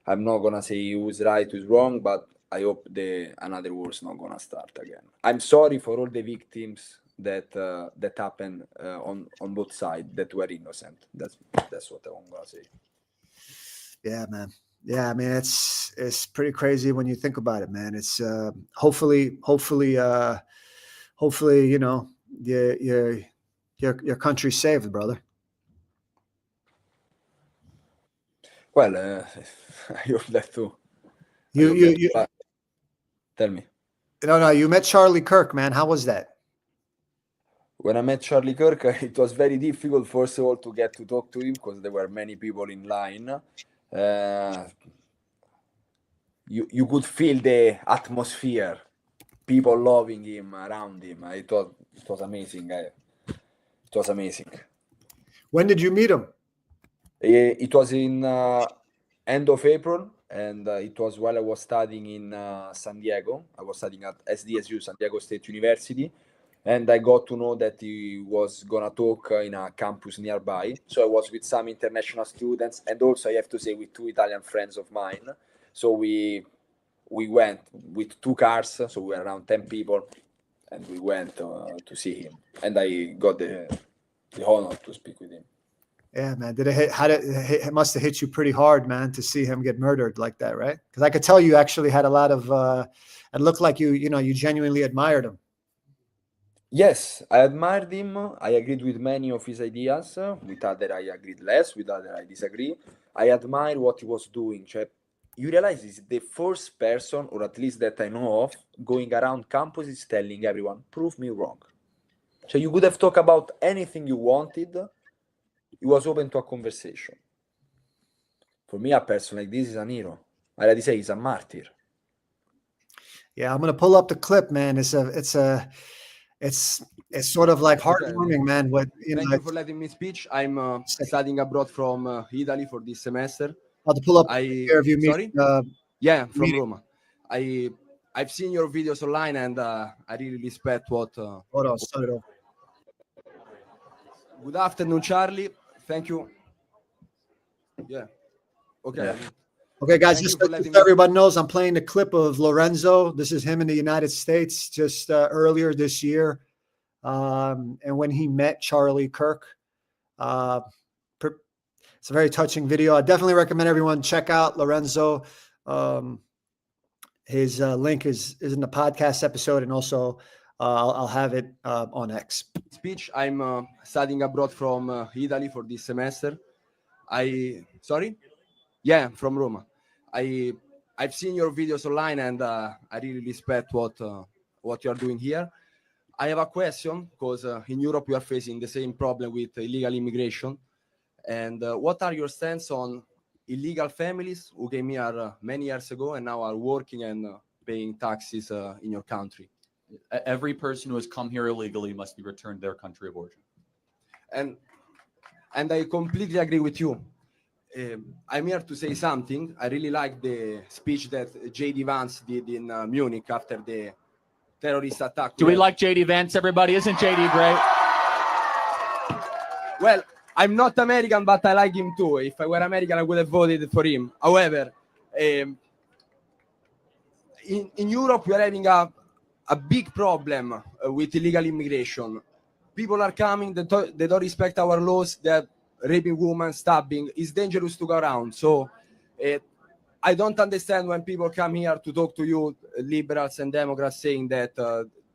I'm not gonna say who's right, who's wrong, but I hope another war is not gonna start again. I'm sorry for all the victims that happened on both sides that were innocent. That's what I'm gonna say. Yeah, man. Yeah, I mean it's pretty crazy when you think about it, man. It's hopefully, you know, your country's saved, brother. Well, I hope that too. You tell me. No, you met Charlie Kirk, man. How was that? When I met Charlie Kirk, it was very difficult, first of all, to get to talk to him because there were many people in line. You could feel the atmosphere, people loving him around him. It was amazing. It was amazing. When did you meet him? It was in end of April, and it was while I was studying in San Diego. I was studying at SDSU, San Diego State University, and I got to know that he was gonna talk in a campus nearby. So I was with some international students, and also I have to say with two Italian friends of mine. So we went with 2 cars, so we were around 10 people, and we went to see him, and I got the honor to speak with him. Yeah, man. It must have hit you pretty hard, man, to see him get murdered like that, right? Because I could tell you actually had a lot of. It looked like you genuinely admired him. Yes, I admired him. I agreed with many of his ideas. With other, I agreed less. With other, I disagree. I admire what he was doing. You realize he's the first person, or at least that I know of, going around campuses telling everyone, "Prove me wrong." So you could have talked about anything you wanted. He was open to a conversation. For me, a person like this is an hero. I already say he's a martyr. Yeah, I'm gonna pull up the clip, man. It's sort of like heartwarming, man. Thank you for letting me speak. I'm studying abroad from Italy for this semester. I'll pull up a pair of you. Sorry? Yeah, from Roma. I've seen your videos online, and I really respect what. Hold on, start it off. Good afternoon, Charlie. Thank you. Yeah. Okay. Yeah. Okay, guys, just so everybody knows, I'm playing the clip of Lorenzo. This is him in the United States just earlier this year. And when he met Charlie Kirk. It's a very touching video. I definitely recommend everyone check out Lorenzo. His link is in the podcast episode, and also I'll have it on X. I'm studying abroad from Italy for this semester. Sorry? Yeah, from Roma. I've seen your videos online, and I really respect what you are doing here. I have a question because in Europe we are facing the same problem with illegal immigration. And what are your stance on illegal families who came here many years ago and now are working and paying taxes in your country? Every person who has come here illegally must be returned to their country of origin. And I completely agree with you. I'm here to say something. I really like the speech that J.D. Vance did in Munich after the terrorist attack. Do we like J.D. Vance, everybody? Isn't J.D. great? Well, I'm not American, but I like him too. If I were American, I would have voted for him. However, in Europe, we are having a big problem with illegal immigration. People are coming, they don't respect our laws, they're raping women, stabbing. It's dangerous to go around. So I don't understand when people come here to talk to you, liberals and Democrats, saying that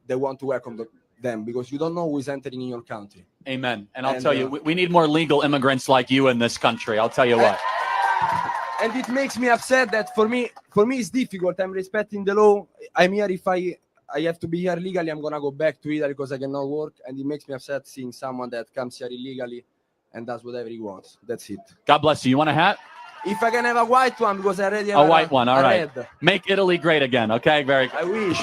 they want to welcome them, because you don't know who is entering in your country. Amen. And I'll tell you, we need more legal immigrants like you in this country. I'll tell you what. And it makes me upset that for me it's difficult. I'm respecting the law. I'm here. If I have to be here legally, I'm gonna go back to Italy because I cannot work. And it makes me upset seeing someone that comes here illegally and does whatever he wants. That's it. God bless you. You want a hat? If I can have a white one, because I already have A white one. All right. red. Make Italy great again. Okay. Very good. I wish.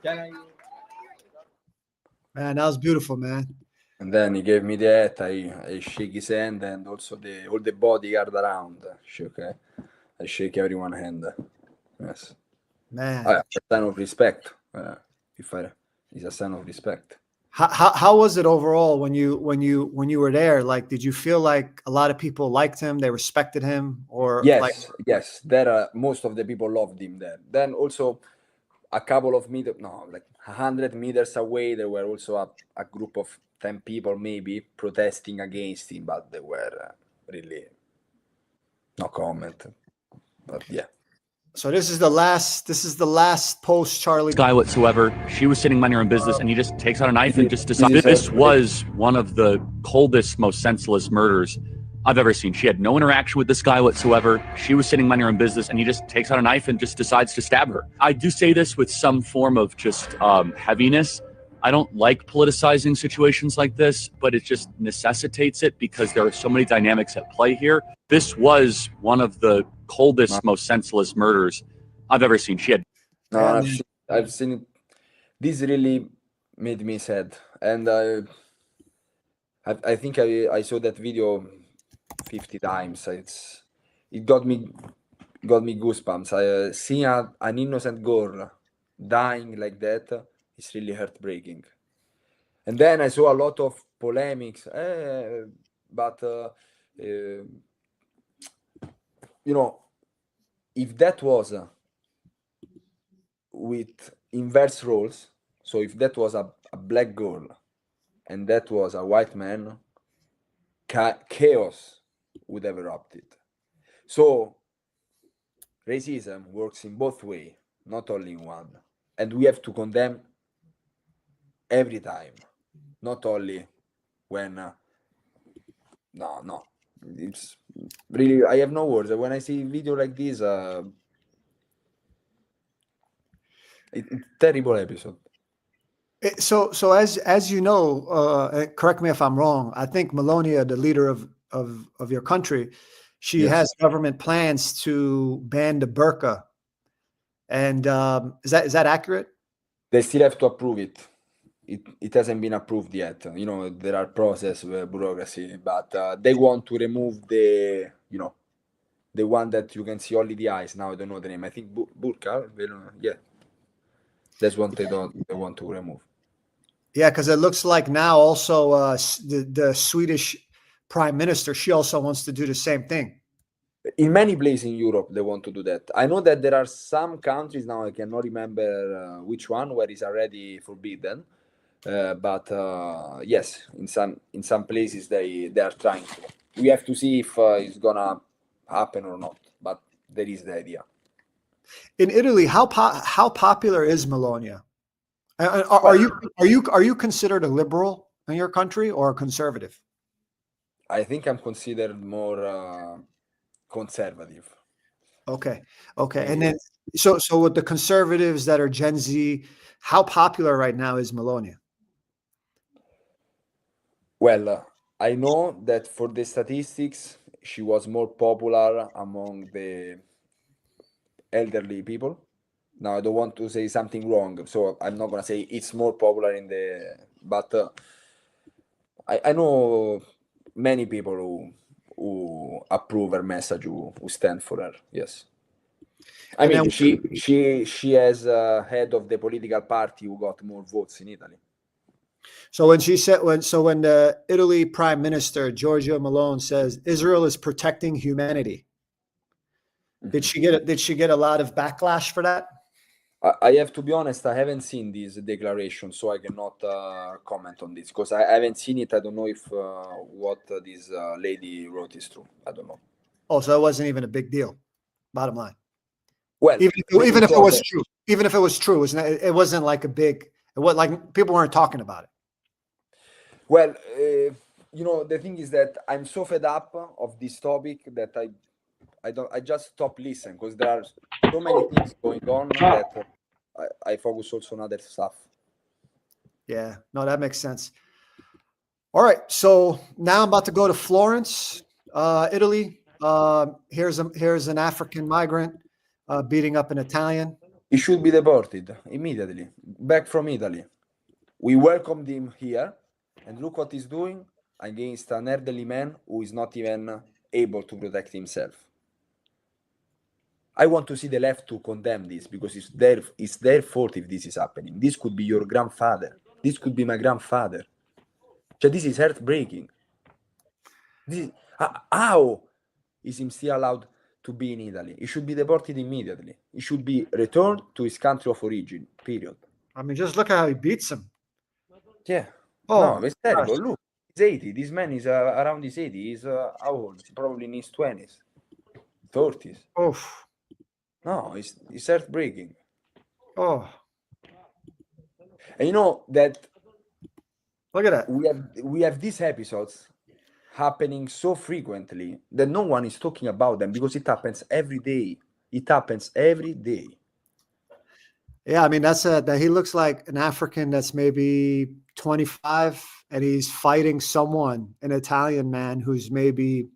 Can I? Man, that was beautiful, man. And then he gave me the hat. I shake his hand, and also all the bodyguard around. Okay, I shake everyone's hand. Yes, Man, a sign of respect. It's a sign of respect. how was it overall when you were there? Like, did you feel like a lot of people liked him? They respected him, or Yes, like? yes. There, most of the people loved him there. Then also, a couple of meters, no, like 100 meters away, there were also a group of 10 people maybe protesting against him, but they were really no comment. But yeah. So this is the last post Charlie Guy whatsoever. She was sitting minding her own business, and he just takes out a knife and just decides. This was one of the coldest, most senseless murders I've ever seen. She had no interaction with this guy whatsoever. She was sitting minding her own business, and he just takes out a knife and just decides to stab her. I do say this with some form of just heaviness. I don't like politicizing situations like this, but it just necessitates it because there are so many dynamics at play here. This was one of the coldest, most senseless murders I've ever seen. She had No, I've seen it. This really made me sad, and I think I saw that video 50 times. It got me goosebumps. Seeing an innocent girl dying like that is really heartbreaking. And then I saw a lot of polemics, but you know, if that was with inverse roles, so if that was a black girl and that was a white man, chaos would have erupted. So racism works in both ways, not only in one, and we have to condemn every time, not only when no, it's really, I have no words when I see video like this. It's terrible episode. So as you know, correct me if I'm wrong, I think Melania, the leader of your country, she Yes. has government plans to ban the burqa. And is that accurate? They still have to approve it. It hasn't been approved yet. You know, there are process, bureaucracy, but they want to remove the one that you can see only the eyes. Now I don't know the name. I think burqa. Yeah, that's what they want to remove. Yeah, because it looks like now also the Swedish prime minister, she also wants to do the same thing. In many places in Europe, they want to do that. I know that there are some countries now, I cannot remember which one, where it's already forbidden. But yes, in some places they are trying to. We have to see if it's gonna happen or not. But there is the idea. In Italy, how popular is Melania? Are you considered a liberal in your country or a conservative? I think I'm considered more conservative. Okay. And then so with the conservatives that are Gen Z, how popular right now is Melania? Well, I know that for the statistics, she was more popular among the elderly people. Now, I don't want to say something wrong, so I'm not gonna say it's more popular but I know many people who approve her message, who stand for her. Yes, I mean she has head of the political party who got more votes in Italy. So when the Italy Prime Minister Giorgia Meloni says Israel is protecting humanity, did she get a lot of backlash for that? I have to be honest, I haven't seen this declaration, so I cannot comment on this because I haven't seen it. I don't know if what this lady wrote is true. I don't know. Oh, so it wasn't even a big deal. Bottom line. Well, even if it was true, it wasn't like a big. It was like people weren't talking about it. Well, the thing is that I'm so fed up of this topic that I just stop listening because there are so many things going on that I focus also on other stuff. Yeah, no, that makes sense. All right, so now I'm about to go to Florence, Italy. Here's an African migrant beating up an Italian. He should be deported immediately, back from Italy. We welcomed him here, and look what he's doing against an elderly man who is not even able to protect himself. I want to see the left to condemn this, because it's their fault if this is happening. This could be your grandfather. This could be my grandfather. This is heartbreaking. How is he still allowed to be in Italy? He should be deported immediately. He should be returned to his country of origin, period. I mean, just look at how he beats him. Yeah. Oh, No, it's terrible. Look, he's 80. This man is around his 80. He's how old? He's probably in his 20s, 30s. Oh, No, it's heartbreaking. oh, And you know that look at that. we have these episodes happening so frequently that no one is talking about them, because it happens every day. It happens every day. Yeah, I mean, that he looks like an African that's maybe 25, and he's fighting someone, an Italian man who's maybe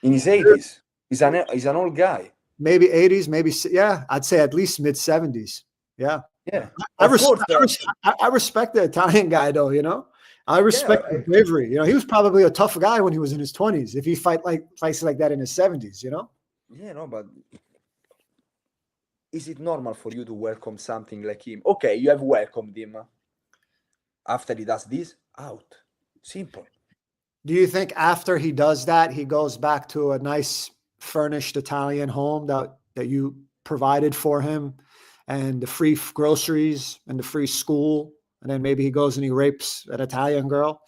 In his 80s. He's an old guy. maybe 80s, maybe, yeah, I'd say at least mid 70s. Yeah. Yeah. I Of course, respect the Italian guy, though, you know. I respect the bravery. You know, he was probably a tough guy when he was in his 20s. If he fights like that in his 70s, you know. Yeah, no, but is it normal for you to welcome something like him? Okay, you have welcomed him. After he does this, out. Simple. Do you think after he does that, he goes back to a nice furnished Italian home that you provided for him, and the free groceries and the free school, and then maybe he goes and he rapes an Italian girl?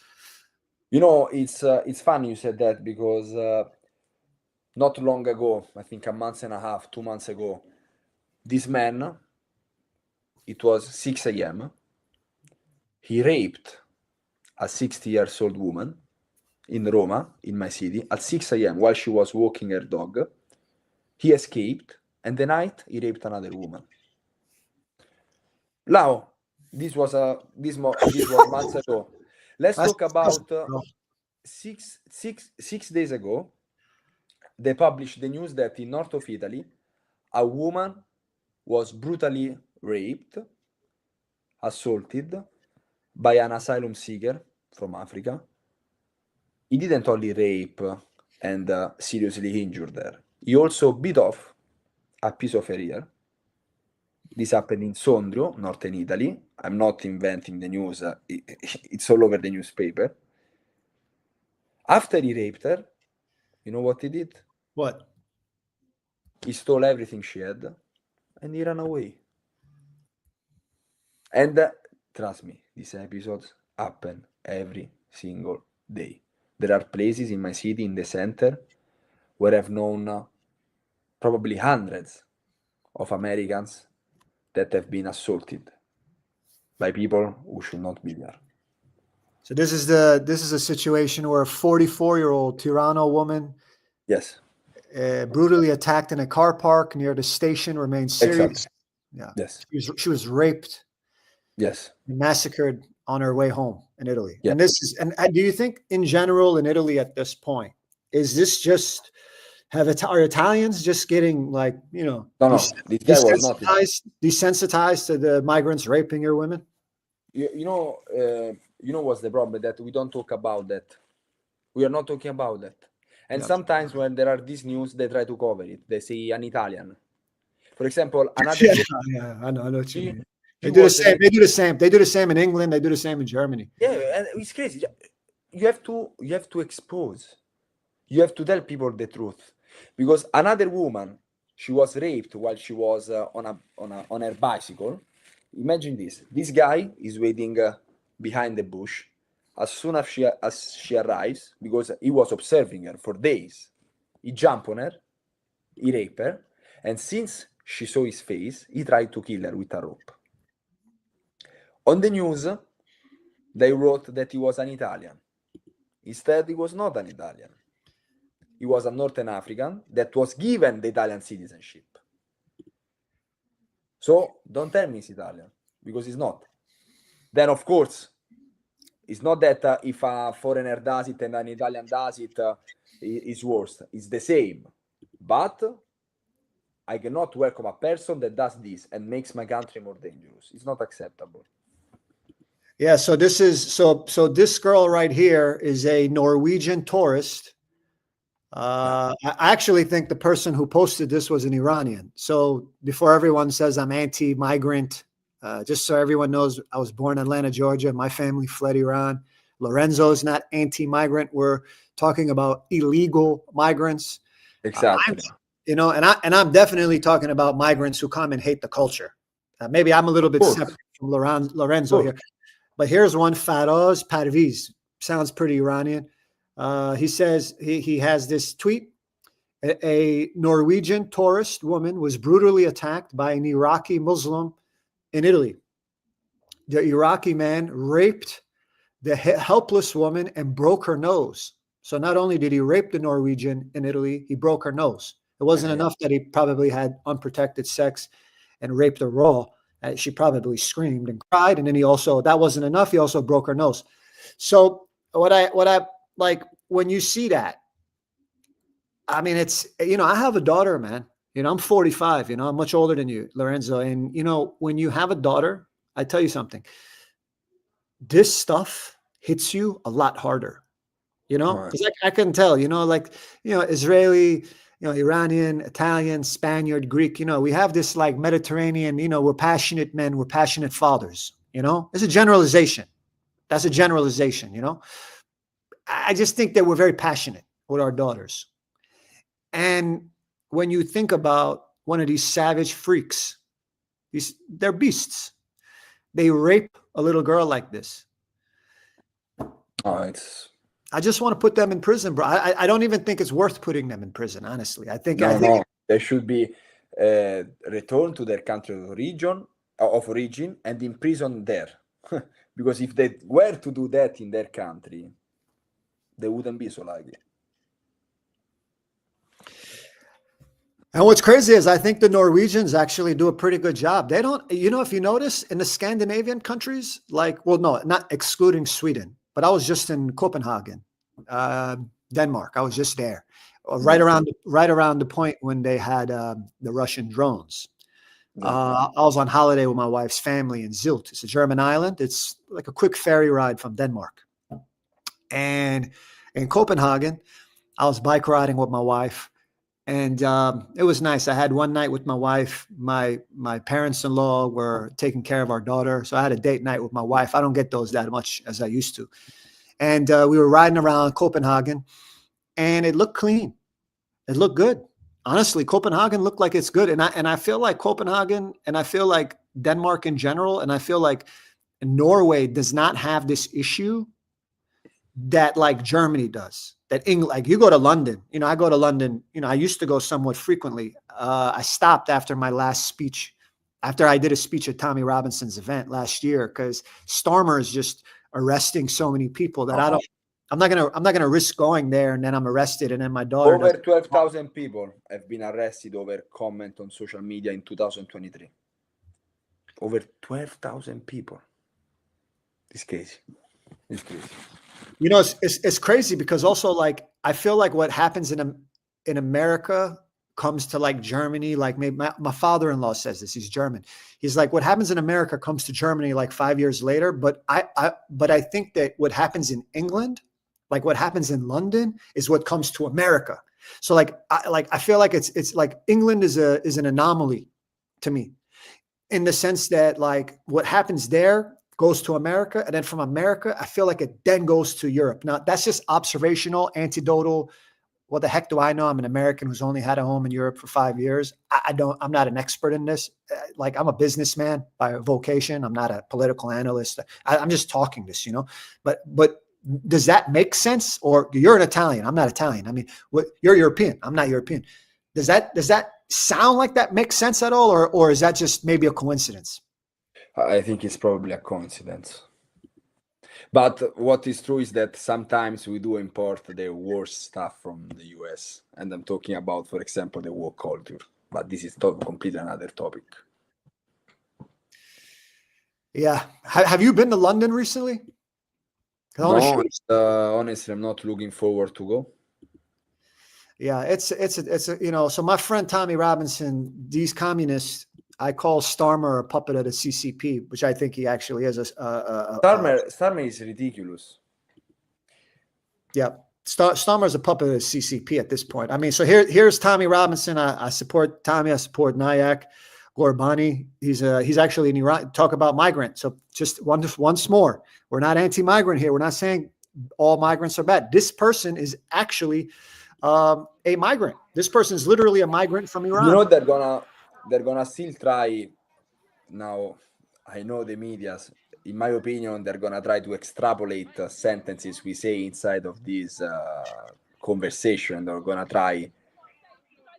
You know, it's funny you said that, because not long ago, I think a month and a half, 2 months ago, this man, it was 6 a.m., he raped a 60-year-old woman in Roma, in my city, at 6 a.m. while she was walking her dog. He escaped, and the night he raped another woman. Now, this was months ago. Let's talk about 6 days ago. They published the news that in north of Italy, a woman was brutally raped, assaulted by an asylum seeker from Africa. He didn't only rape and seriously injured her. He also bit off a piece of her ear. This happened in Sondrio, northern Italy. I'm not inventing the news. It's all over the newspaper. After he raped her, you know what he did? What? He stole everything she had, and he ran away. And trust me, these episodes happen every single day. There are places in my city, in the center, where I've known probably hundreds of Americans that have been assaulted by people who should not be there. So this is a situation where a 44-year-old Tirano woman, Yes, brutally attacked in a car park near the station, remains serious. exactly. Yeah. Yes, She was raped, yes. massacred on her way home in Italy. Yeah. And do you think in general in Italy at this point, is this just are Italians just getting like, you know, No, this guy was not. desensitized to the migrants raping your women? You know what's the problem? That we don't talk about that. We are not talking about that. And Yeah. sometimes when there are these news, they try to cover it. They say an Italian. For example, another. Yeah, I know what you mean. They she do the was same. They do the same. They do the same in England. They do the same in Germany. Yeah, and it's crazy. You have to expose. You have to tell people the truth, because another woman, she was raped while she was on her bicycle. Imagine this. This guy is waiting behind the bush. As soon as she arrives, because he was observing her for days, he jumped on her, he raped her, and since she saw his face, he tried to kill her with a rope. On the news, they wrote that he was an Italian. Instead, he was not an Italian. He was a Northern African that was given the Italian citizenship. So don't tell me he's Italian, because he's not. Then, of course, It's not that if a foreigner does it and an Italian does it, it's worse. It's the same. But I cannot welcome a person that does this and makes my country more dangerous. It's not acceptable. Yeah, so this is so this girl right here is a Norwegian tourist. I actually think the person who posted this was an Iranian. So before everyone says I'm anti-migrant, just so everyone knows, I was born in Atlanta, Georgia. My family fled Iran. Lorenzo is not anti-migrant. We're talking about illegal migrants. Exactly. You know, and I'm definitely talking about migrants who come and hate the culture. Maybe I'm a little bit separate from Lorenzo here. But here's one, Faraz Parviz. Sounds pretty Iranian. He says he has this tweet. A Norwegian tourist woman was brutally attacked by an Iraqi Muslim in Italy. The Iraqi man raped the helpless woman and broke her nose. So not only did he rape the Norwegian in Italy, he broke her nose. It wasn't enough that he probably had unprotected sex and raped her raw. She probably screamed and cried. And then that wasn't enough. He also broke her nose. So what I like, when you see that, I mean, it's, you know, I have a daughter, man. You know, I'm 45, you know, I'm much older than you, Lorenzo. And, you know, when you have a daughter, I tell you something, this stuff hits you a lot harder, you know, because I can tell, you know, like, you know, Israeli, you know, Iranian, Italian, Spaniard, Greek, you know, we have this like Mediterranean, you know, we're passionate men, we're passionate fathers, you know, it's a generalization. That's a generalization, you know. I just think that we're very passionate with our daughters. And when you think about one of these savage freaks, they're beasts. They rape a little girl like this. I just want to put them in prison, bro. I don't even think it's worth putting them in prison, honestly. I think they should be returned to their country of origin and imprisoned there. Because if they were to do that in their country, they wouldn't be so likely. And what's crazy is I think the Norwegians actually do a pretty good job. They don't, you know, if you notice in the Scandinavian countries, like, well, no, not excluding Sweden, but I was just in Copenhagen, Denmark. I was just there, right around the point when they had the Russian drones. I was on holiday with my wife's family in Zilt. It's a German island. It's like a quick ferry ride from Denmark. And in Copenhagen, I was bike riding with my wife. And it was nice. I had one night with my wife. My parents-in-law were taking care of our daughter. So I had a date night with my wife. I don't get those that much as I used to. And we were riding around Copenhagen, and it looked clean. It looked good. Honestly, Copenhagen looked like it's good. And I feel like Copenhagen, and I feel like Denmark in general, and I feel like Norway does not have this issue that like Germany does. That England, like you go to London, you know, I go to London, you know, I used to go somewhat frequently. I stopped after my last speech, after I did a speech at Tommy Robinson's event last year, because Starmer is just arresting so many people that I'm not gonna risk going there and then I'm arrested and then my daughter. Over 12,000 people have been arrested over comment on social media in 2023. Over 12,000 people. It's crazy. It's crazy. You know, it's crazy because also like I feel like what happens in America comes to like Germany. Like maybe my father-in-law says this. He's German. He's like, what happens in America comes to Germany like 5 years later. But I think that what happens in England, like what happens in London, is what comes to America. So I feel like it's like England is an anomaly to me, in the sense that like what happens there goes to America, and then from America, I feel like it then goes to Europe. Now, that's just observational, anecdotal. What the heck do I know? I'm an American who's only had a home in Europe for 5 years. I'm not an expert in this. Like I'm a businessman by vocation. I'm not a political analyst. I'm just talking this, you know, but does that make sense? Or you're an Italian. I'm not Italian. I mean, you're European. I'm not European. Does that sound like that makes sense at all? Or is that just maybe a coincidence? I think it's probably a coincidence. But what is true is that sometimes we do import the worst stuff from the US. And I'm talking about, for example, the woke culture. But this is completely another topic. Yeah. Have you been to London recently? No, honestly, I'm not looking forward to go. Yeah, it's a, so my friend Tommy Robinson, these communists, I call Starmer a puppet of the CCP, which I think he actually is. Starmer is ridiculous. Yeah, Starmer is a puppet of the CCP at this point. I mean, so here's Tommy Robinson. I support Tommy. I support Nayak Gorbani. He's actually in Iran. Talk about migrant. So just once more, we're not anti-migrant here. We're not saying all migrants are bad. This person is actually a migrant. This person is literally a migrant from Iran. You know, they're gonna still try. Now, I know the medias. In my opinion, they're gonna try to extrapolate sentences we say inside of this conversation. They're gonna try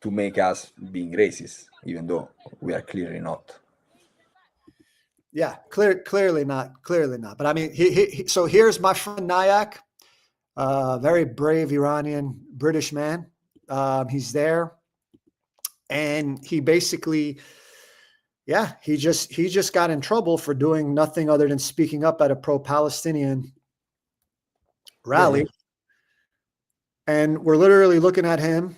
to make us being racist, even though we are clearly not. Yeah, clearly not. But I mean, so here's my friend Nayak, very brave Iranian British man. He's there, and he basically, he just got in trouble for doing nothing other than speaking up at a pro-Palestinian rally. Yeah. And we're literally looking at him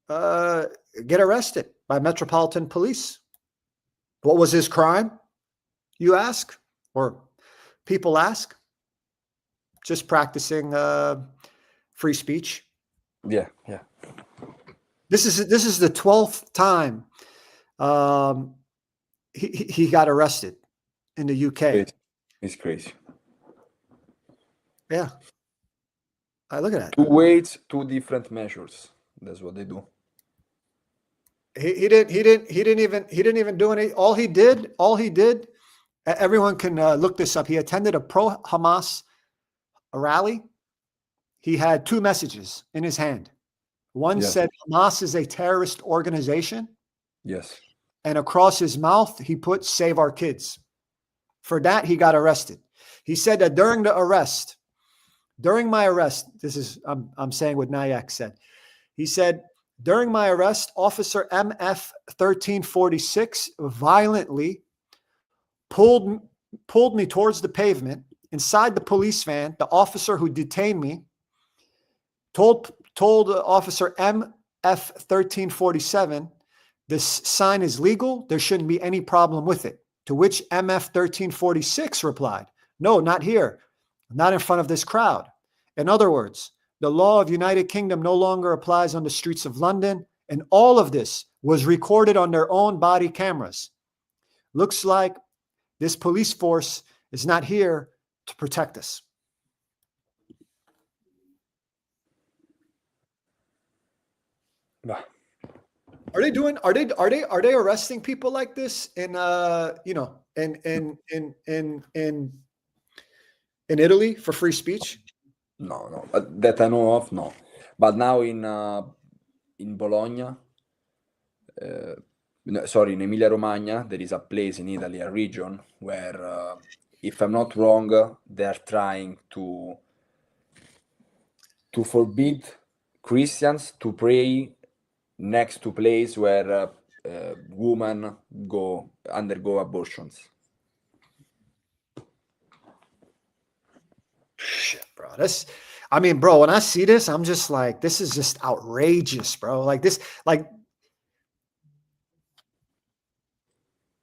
get arrested by Metropolitan Police. What was his crime, you ask, or people ask? Just practicing free speech. Yeah. This is the 12th time he got arrested in the UK. It's crazy. Yeah. Look at that. 2 weights, 2 different measures. That's what they do. He didn't even do any. All he did. Everyone can look this up. He attended a pro-Hamas rally. He had 2 messages in his hand. One said Hamas is a terrorist organization. Yes. And across his mouth, he put "Save our kids." For that, he got arrested. He said that during my arrest, this is, I'm saying what Nayak said. He said, during my arrest, Officer MF 1346 violently pulled me towards the pavement. Inside the police van, the officer who detained me told Officer MF 1347, this sign is legal. There shouldn't be any problem with it. To which MF 1346 replied, no, not here. Not in front of this crowd. In other words, the law of United Kingdom no longer applies on the streets of London, and all of this was recorded on their own body cameras. Looks like this police force is not here to protect us. Are they arresting people like this in in Italy for free speech? No, that I know of, no. But now in Bologna, in Emilia-Romagna, there is a place in Italy, a region where, if I'm not wrong, they are trying to forbid Christians to pray next to place where women undergo abortions. Shit, bro. Bro, when I see this, I'm just like, this is just outrageous, bro. Like this, like.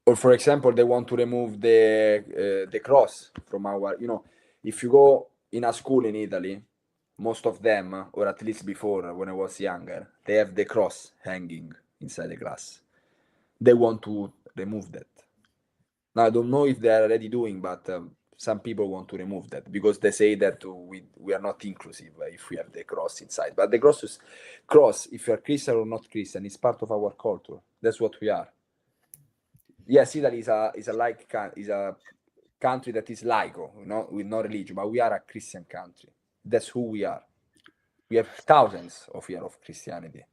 Or for example, they want to remove the cross from our, if you go in a school in Italy, most of them, or at least before when I was younger, they have the cross hanging inside the class. They want to remove that. Now, I don't know if they are already doing, but some people want to remove that because they say that we are not inclusive if we have the cross inside. But the cross, if you are Christian or not Christian, is part of our culture. That's what we are. Yes, Italy is a country that is laico, with no religion, but we are a Christian country. That's who we are. We have thousands of years of Christianity.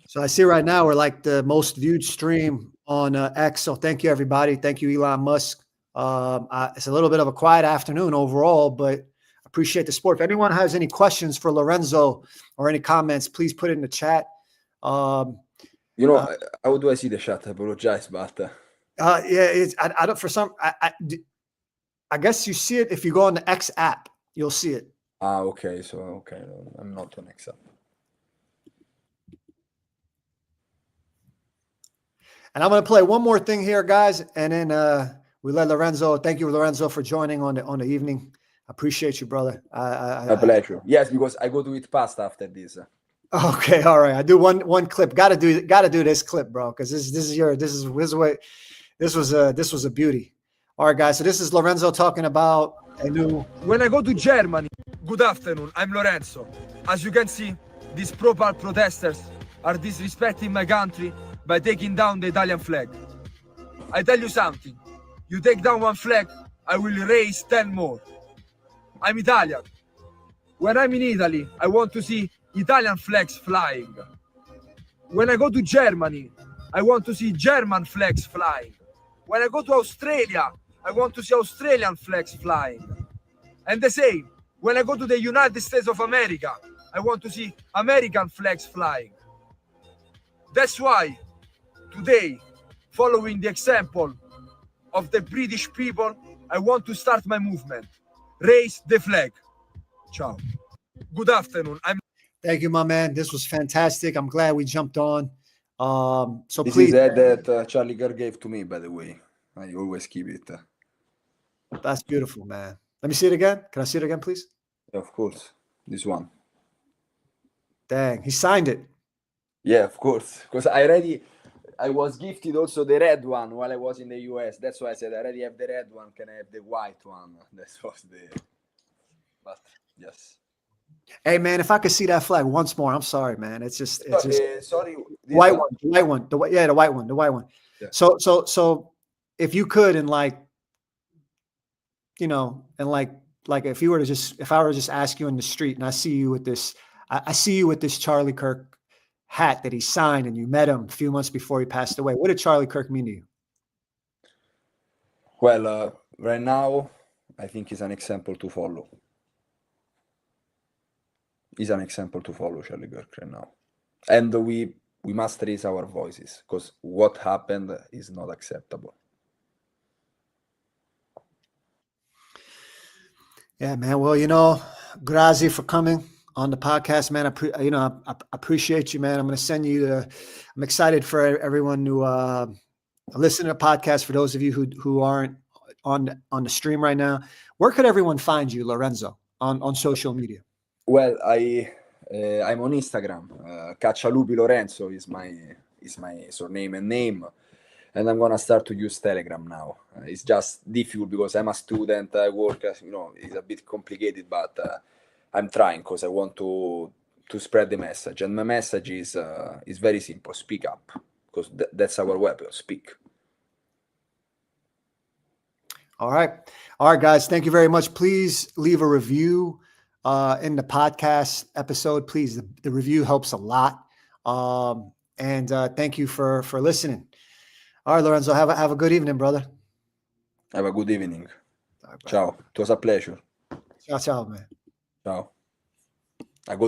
So I see right now we're like the most viewed stream on X. So thank you, everybody. Thank you, Elon Musk. It's a little bit of a quiet afternoon overall, but appreciate the support. If anyone has any questions for Lorenzo or any comments, please put it in the chat. How do I see the chat? I apologize, but I don't. For some, I guess you see it if you go on the X app. You'll see it. Ah, okay. So okay, I'm not on Excel. And I'm going to play one more thing here, guys, and then we let Lorenzo. Thank you, Lorenzo, for joining on the evening. I appreciate you, brother. A pleasure. Yes, because I go to eat pasta after this. Okay, all right. I do one clip. Got to do this clip, bro, because this was a beauty. All right, guys. So this is Lorenzo talking about a new. When I go to Germany, good afternoon, I'm Lorenzo. As you can see, these pro-Pal protesters are disrespecting my country by taking down the Italian flag. I tell you something, you take down one flag, I will raise 10 more. I'm Italian. When I'm in Italy, I want to see Italian flags flying. When I go to Germany, I want to see German flags flying. When I go to Australia, I want to see Australian flags flying. And the same, when I go to the United States of America, I want to see American flags flying. That's why today, following the example of the British people, I want to start my movement. Raise the flag. Ciao. Good afternoon. Thank you, my man. This was fantastic. I'm glad we jumped on. So This please. is that Charlie Kirk gave to me, by the way. I always keep it. That's beautiful, man. Let me see it again. Can I see it again, please? Of course. This one. Dang, he signed it. Yeah, of course. Because I was gifted also the red one while I was in the US. That's why I said I already have the red one. Can I have the white one? That was the. But yes. Hey, man, if I could see that flag once more, I'm sorry, man. It's just sorry. the white one. The white one. Yeah. So if you could, and like, you know, and like if I were to just ask you in the street and I see you with this, I see you with this Charlie Kirk hat that he signed and you met him a few months before he passed away. What did Charlie Kirk mean to you? Well, right now, I think he's an example to follow. He's an example to follow, Charlie Kirk, right now. And we must raise our voices because what happened is not acceptable. Yeah, man. Well, you know, grazie for coming on the podcast, man. I appreciate you, man. I'm going to send you I'm excited for everyone to listen to the podcast. For those of you who aren't on the stream right now, where could everyone find you, Lorenzo, on social media? Well, I'm on Instagram. Caccialupi Lorenzo is my surname and name. And I'm gonna start to use Telegram now. It's just difficult because I'm a student. I work, it's a bit complicated, but I'm trying because I want to spread the message. And my message is very simple: speak up, because that's our weapon. Speak. All right, guys. Thank you very much. Please leave a review in the podcast episode. Please, the review helps a lot. And thank you for listening. All right, Lorenzo, have a good evening, brother. Have a good evening. Right, ciao. It was a pleasure. Ciao, man. Ciao. A good